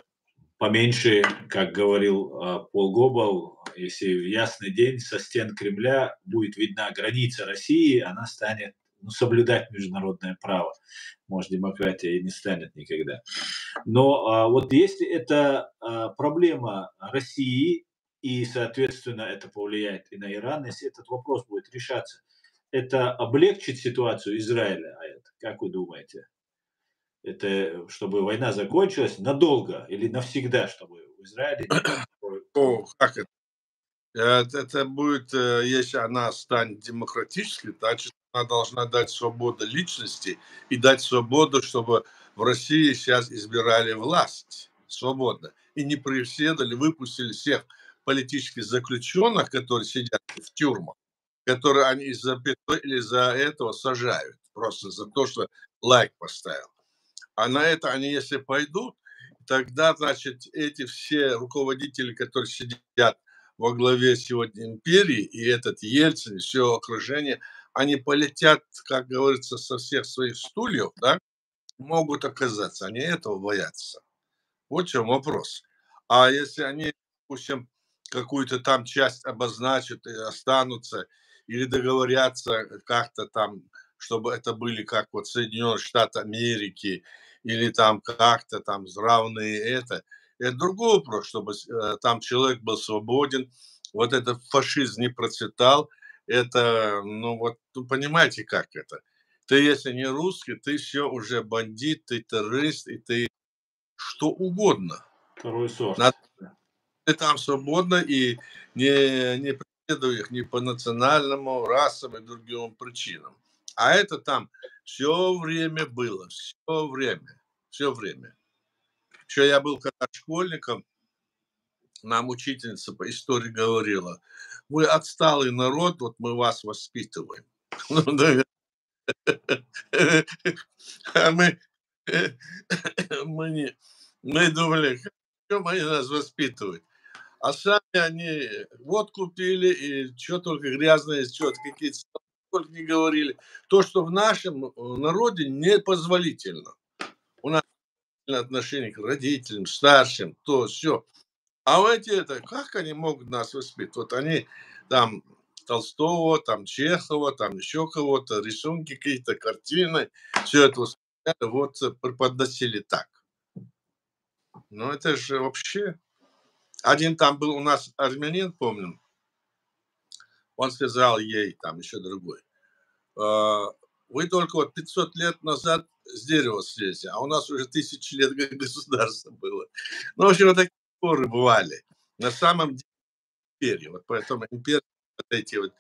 поменьше, как говорил Пол Гоббл, если в ясный день со стен Кремля будет видна граница России, она станет соблюдать международное право. Может, демократия и не станет никогда. Но вот если это проблема России, и, соответственно, это повлияет и на Иран, если этот вопрос будет решаться, это облегчит ситуацию Израиля, как вы думаете? Это чтобы война закончилась надолго или навсегда, чтобы в Израиле не было... Как это? Это будет, если она станет демократической, значит, она должна дать свободу личности и дать свободу, чтобы в России сейчас избирали власть свободно и не преследовали, выпустили всех политических заключенных, которые сидят в тюрьмах, которые они из-за или из-за этого сажают, просто за то, что лайк поставил. А на это они, если пойдут, тогда, значит, эти все руководители, которые сидят во главе сегодня империи, и этот Ельцин, и все окружение, они полетят, как говорится, со всех своих стульев, да, могут оказаться. Они этого боятся. Вот в чем вопрос. А если они, допустим, какую-то там часть обозначат и останутся, или договорятся как-то там, чтобы это были как вот Соединенные Штаты Америки, или там как-то там равные это другой вопрос, чтобы там человек был свободен, вот этот фашизм не процветал, это, ну вот, ну, понимаете, как это? Ты, если не русский, ты все уже бандит, ты террорист, и ты что угодно. Второй сорт. Надо ты там свободно и не преследуй их ни по национальному, расовым и другим причинам. А это там все время было, все время, все время. Еще я был когда школьником, нам учительница по истории говорила: вы отсталый народ, вот мы вас воспитываем. Ну, да, а мы не мы думали, чем они нас воспитывают. А сами они водку пили и что только грязное, что какие-то слова только не говорили. То, что в нашем народе непозволительно. У нас отношение к родителям, старшим, то все. А вот эти это, как они могут нас воспитывать? Вот они там Толстого, там Чехова, там еще кого-то, рисунки какие-то, картины, все это вот преподносили так. Ну, это же вообще... Один там был у нас армянин, помню, он сказал ей, там еще другой: вы только вот 500 лет назад с дерева слезли, а у нас уже 1000 лет государства было. Ну, в общем, вот такие споры бывали. На самом деле, империи, вот поэтому империя, вот эти вот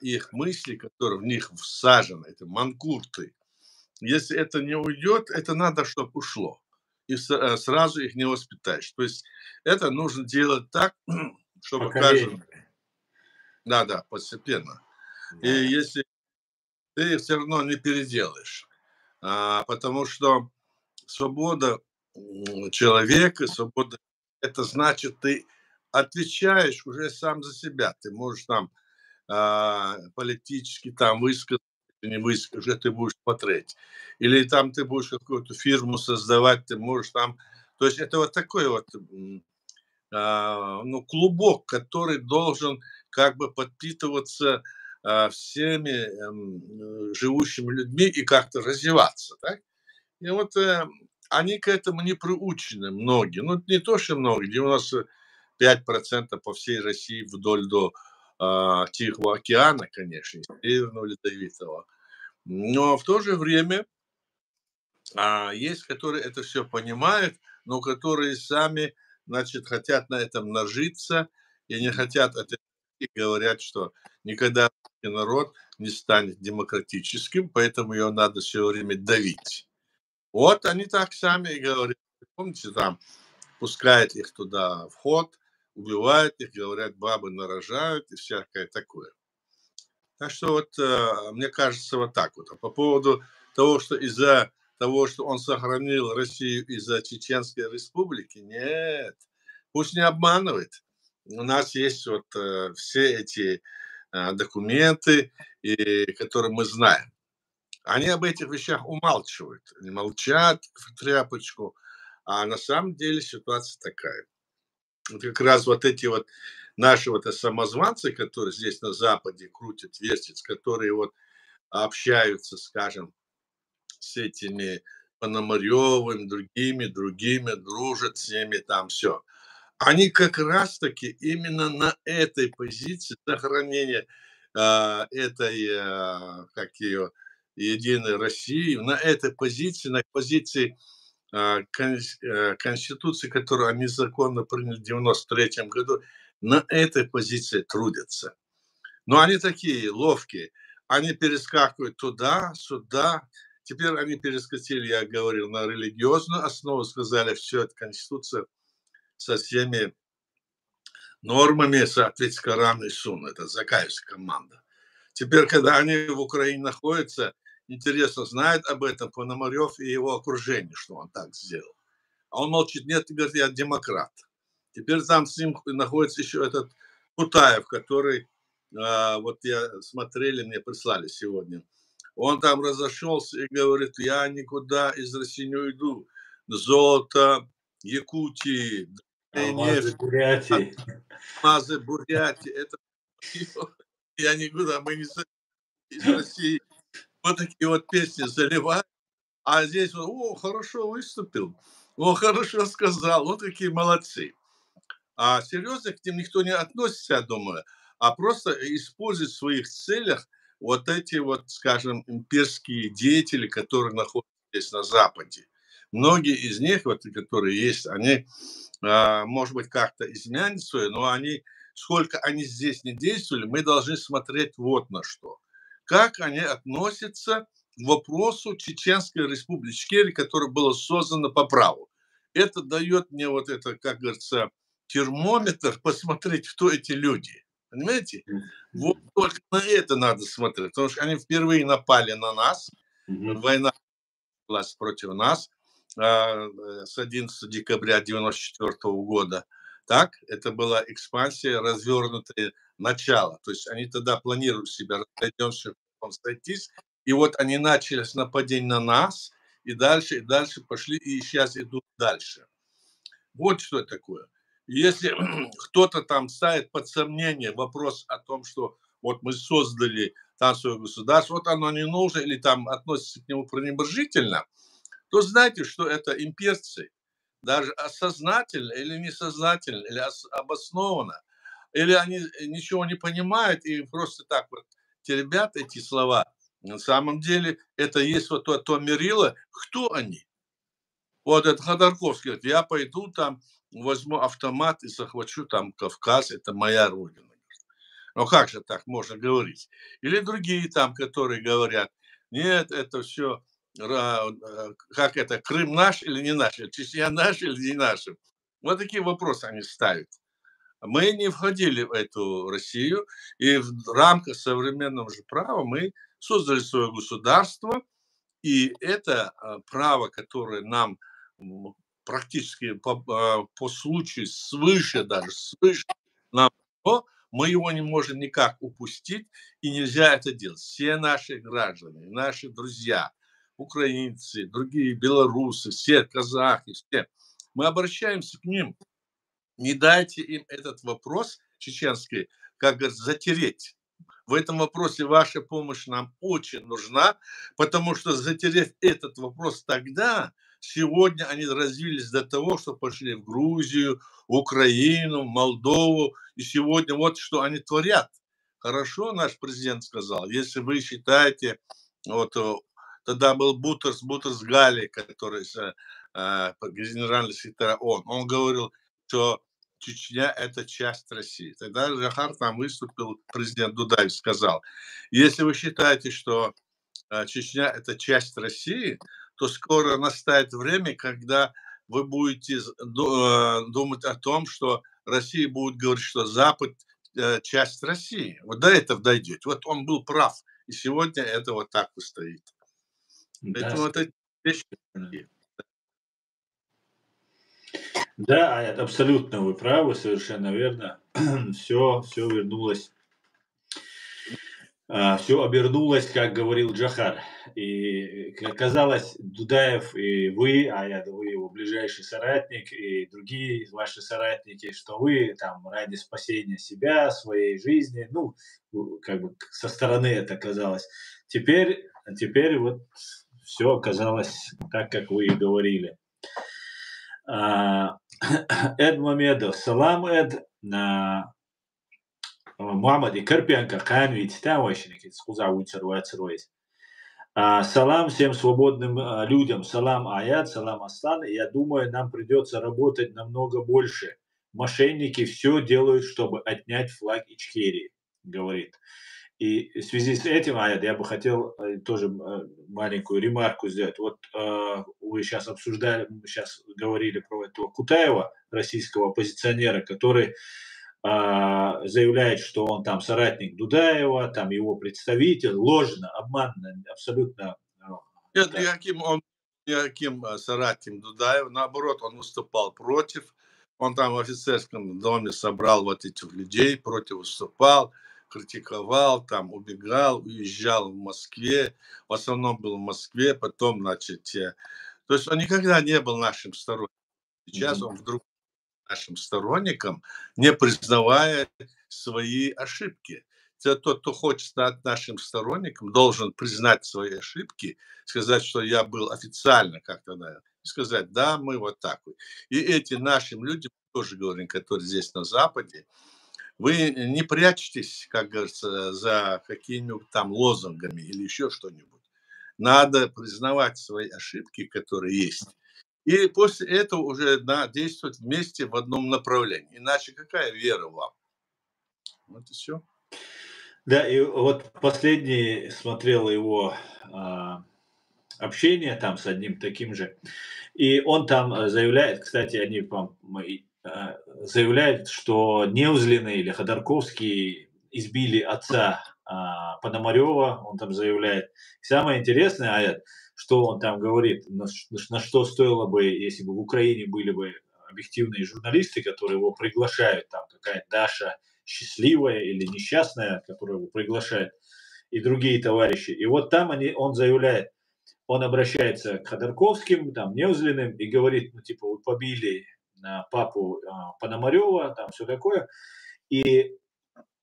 их мысли, которые в них всажены, это манкурты, если это не уйдет, это надо, чтобы ушло. И сразу их не воспитаешь. То есть это нужно делать так, чтобы каждый... Поколение. Да, постепенно. И Да. если ты их все равно не переделаешь, потому что свобода человека, свобода — это значит, ты отвечаешь уже сам за себя. Ты можешь там политически там высказать, не высказать, уже ты будешь смотреть. Или там ты будешь какую-то фирму создавать, ты можешь там... То есть это вот такой вот ну, клубок, который должен как бы подпитываться всеми живущими людьми и как-то развиваться. Так? И вот они к этому не приучены, многие. Ну, не то, что многие, 95% по всей России вдоль до Тихого океана, конечно, Северного Ледовитого. Но в то же время есть, которые это все понимают, но которые сами, значит, хотят на этом нажиться и не хотят это, и говорят, что никогда народ не станет демократическим, поэтому ее надо все время давить. Вот они так сами и говорят. Помните, там пускают их туда в ход, убивают их, говорят, бабы нарожают и всякое такое. Так что вот мне кажется вот так вот. А по поводу того, что из-за того, что он сохранил Россию из-за Чеченской Республики, нет, пусть не обманывает. У нас есть вот все эти документы, которые мы знаем. Они об этих вещах умалчивают, они молчат в тряпочку, а на самом деле ситуация такая. Вот как раз вот эти вот наши вот самозванцы, которые здесь на Западе крутят, вертят, которые вот общаются, скажем, с этими Пономаревым, другими, дружат с ними, там все. Они как раз-таки именно на этой позиции сохранения этой, как ее, Единой России, на этой позиции, на позиции Конституции, которую они законно приняли в 93 году, на этой позиции трудятся. Но они такие ловкие. Они перескакивают туда, сюда. Теперь они перескочили, я говорил, на религиозную основу, сказали, все, это Конституция со всеми нормами соответствует Корану и Сунну. Это Закаевская команда. Теперь, когда они в Украине находятся, интересно, знает об этом Пономарев и его окружение, что он так сделал. А он молчит, нет, и говорит, я демократ. Теперь там с ним находится еще этот Кутаев, который, вот я смотрели, мне прислали сегодня. Он там разошелся и говорит, я никуда из России не уйду. Золото, Якутии, Алмазы нефть, Бурятии. алмазы, Бурятии, это я никуда, мы не из России. Вот такие вот песни заливают. А здесь вот, о, хорошо выступил, о, хорошо сказал, вот какие молодцы. А серьезно к ним никто не относится, я думаю, а просто использует в своих целях вот эти вот, скажем, имперские деятели, которые находятся здесь на Западе. Многие из них, вот, которые есть, они, может быть, как-то изменят свое, но они, сколько они здесь не действовали, мы должны смотреть вот на что. Как они относятся к вопросу Чеченской республики, которая была создана по праву. это дает мне вот это, как говорится, термометр, посмотреть, кто эти люди. Понимаете? Вот только на это надо смотреть, потому что они впервые напали на нас, Мгм. война началась против нас с 11 декабря 1994 года. Так, это была экспансия, развернутое начало. То есть они тогда планируют себя разойдемся, сойтись. И вот они начали с нападения на нас, и дальше пошли, и сейчас идут дальше. Вот что это такое. Если кто-то там ставит под сомнение вопрос о том, что вот мы создали там свое государство, вот оно не нужно, или там относится к нему пренебрежительно, то знайте, что это имперцы, даже сознательно или несознательно, или обоснованно, или они ничего не понимают и просто так вот теребят эти слова. На самом деле это есть вот то мерило, кто они. Вот этот Ходорковский говорит, я пойду там, возьму автомат и захвачу там Кавказ, это моя родина. Ну как же так можно говорить? Или другие там, которые говорят, нет, это все, как это, Крым наш или не наш, Чечня наш или не наш. Вот такие вопросы они ставят. Мы не входили в эту Россию, и в рамках современного же права мы создали свое государство, и это право, которое нам практически по случаю свыше, даже свыше нам, мы его не можем никак упустить, и нельзя это делать. Все наши граждане, наши друзья, украинцы, другие белорусы, все казахи, все, мы обращаемся к ним. Не дайте им этот вопрос чеченский, как говорится, затереть. В этом вопросе ваша помощь нам очень нужна, потому что, затерев этот вопрос тогда, сегодня они развились до того, что пошли в Грузию, Украину, Молдову, и сегодня вот что они творят. Хорошо наш президент сказал, если вы считаете, вот тогда был Бутерс Гали, который генеральный секретарь ООН, он говорил, что Чечня – это часть России. Тогда Захар там выступил, президент Дудаев сказал, если вы считаете, что Чечня – это часть России, то скоро настанет время, когда вы будете думать о том, что Россия будет говорить, что Запад часть России. Вот до этого дойдете. Вот он был прав. И сегодня это вот так и стоит. Да, Поэтому это вещи. да, абсолютно вы правы, совершенно верно. Все вернулось, все обернулось, как говорил Джахар. И казалось, Дудаев и вы, вы его ближайший соратник, и другие ваши соратники, что вы там ради спасения себя, своей жизни, ну, как бы со стороны это казалось. Теперь вот все оказалось так, как вы и говорили. Эд Мамедов, салам Эд, Muhammad Карпенко, Канвить, там вообще скуза уйцервайцервайс. Салам всем свободным людям, салам Аят, салам Астан. Я думаю, нам придется работать намного больше. Мошенники все делают, чтобы отнять флаг Ичкерии, говорит. И в связи с этим, Аят, я бы хотел тоже маленькую ремарку сделать. Вот вы сейчас сейчас говорили про этого Кутаева, российского оппозиционера, который заявляет, что он там соратник Дудаева, там его представитель, ложно, обманно, абсолютно. Нет, Да. никаким соратником Дудаева. Наоборот, он выступал против. Он там в офицерском доме собрал вот этих людей, против выступал, критиковал, там убегал, уезжал в Москве. В основном был в Москве, потом, значит, то есть он никогда не был нашим сторонником. Сейчас он вдруг нашим сторонникам, не признавая свои ошибки. Тот, кто хочет стать нашим сторонником, должен признать свои ошибки, сказать, что я был официально как-то, да, и сказать, да, мы вот так вот. И эти нашим людям, тоже говорим, которые здесь на Западе, вы не прячьтесь, как говорится, за какими-нибудь там лозунгами или еще что-нибудь. Надо признавать свои ошибки, которые есть. И после этого уже действовать вместе в одном направлении. Иначе какая вера вам? Вот и все. Да, и вот последний смотрел его общение там с одним таким же. И он там заявляет, кстати, они заявляют, что Невзлины или Ходорковский избили отца Пономарева, он там заявляет. Самое интересное, Аят, что он там говорит, на что стоило бы, если бы в Украине были бы объективные журналисты, которые его приглашают, там какая-то Даша счастливая или несчастная, которая его приглашает, и другие товарищи. И вот там он заявляет, он обращается к Ходорковским, там, Невзлиным и говорит, ну, типа, вы побили папу Пономарева, там, все такое. И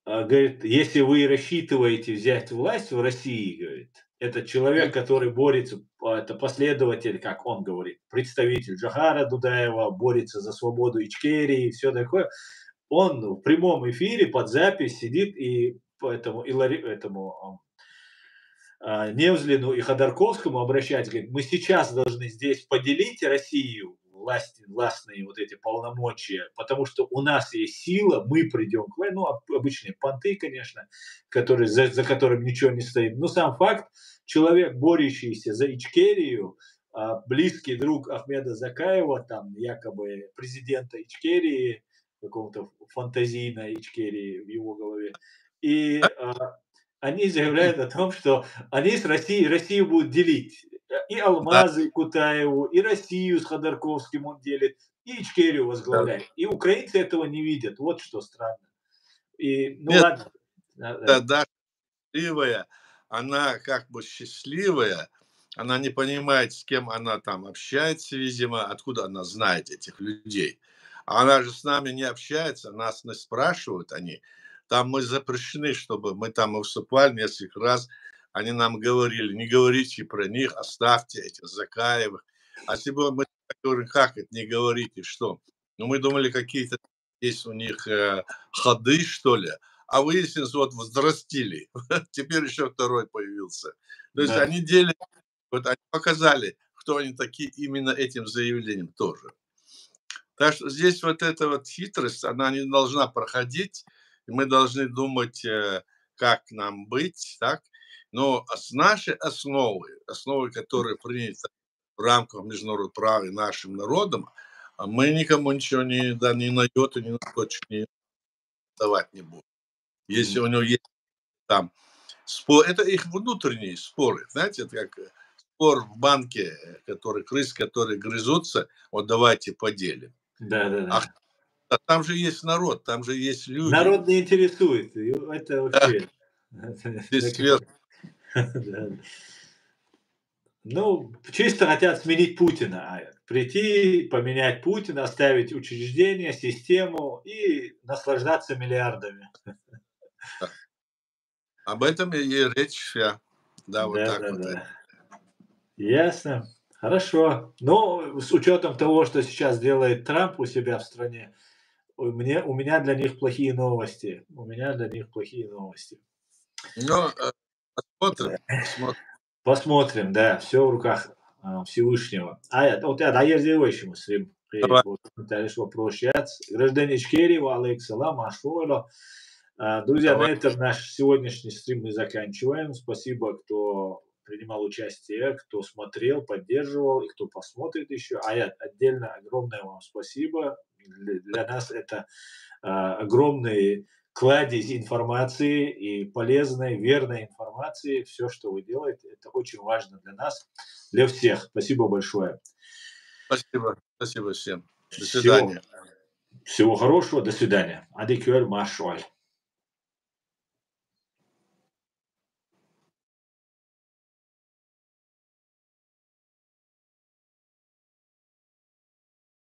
говорит, если вы рассчитываете взять власть в России, говорит, этот человек, который борется, это последователь, как он говорит, представитель Джохара Дудаева, борется за свободу Ичкерии и все такое, он в прямом эфире под запись сидит и поэтому Невзлину и Ходорковскому обращается, говорит, мы сейчас должны здесь поделить Россию, властные вот эти полномочия, потому что у нас есть сила, мы придем к власти, ну, обычные понты, конечно, которые, за которым ничего не стоит. Но сам факт, человек, борющийся за Ичкерию, близкий друг Ахмеда Закаева, там, якобы президента Ичкерии, какого-то фантазийной Ичкерии в его голове, и они заявляют о том, что они с Россией будут делить. И Да, Алмазы Кутаеву, и Россию с Ходорковским он делит, и Ичкерию да. возглавляет. И украинцы этого не видят. Вот что странно. И, ну Нет, ладно. Даша счастливая, она как бы счастливая, она не понимает, с кем она там общается, видимо, откуда она знает этих людей. Она же с нами не общается, нас не спрашивают они. Там мы запрещены, чтобы мы там выступали несколько раз. Они нам говорили, не говорите про них, оставьте этих Закаевых. А если бы мы говорим, как это, не говорите, что? Ну, мы думали, какие-то есть у них ходы, что ли, а выяснилось, вот взрастили. Теперь еще второй появился. То есть Да. они делят, вот они показали, кто они такие именно этим заявлением тоже. Так что здесь вот эта вот хитрость, она не должна проходить, и мы должны думать, как нам быть, так? Но с нашей основой, которая принята в рамках международного права и нашим народом, мы никому ничего не, да, ни на йоту, ни на точку не давать не будем. Если у него есть там спор, это их внутренние споры, знаете, это как спор в банке, который крыс, которые грызутся, вот давайте поделим. Да, да, А, да. а там же есть народ, там же есть люди. Народ не интересует. И это Да, вообще. здесь сверху. Да. Ну, чисто хотят сменить Путина. Прийти, поменять Путина, оставить учреждения, систему и наслаждаться миллиардами. Об этом и речь вся. Да, вот так вот. Да-да-да. Ясно. Хорошо. Но с учетом того, что сейчас делает Трамп у себя в стране, у меня для них плохие новости. У меня для них плохие новости. Но посмотрим, посмотрим. Посмотрим, да, все в руках Всевышнего. Вот я ayırdığı Давай. вопросец. Граждане Ичкерия, алейкум ашвойло. Друзья, на Давай. этом наш сегодняшний стрим мы заканчиваем. Спасибо, кто принимал участие, кто смотрел, поддерживал и кто посмотрит еще. Отдельно огромное вам спасибо. Для нас это огромный кладезь информации и полезной, верной информации. Все, что вы делаете, это очень важно для нас, для всех. Спасибо большое. Спасибо. Спасибо всем. До Всего, свидания. всего хорошего. До свидания. Адикюэль Машуаль.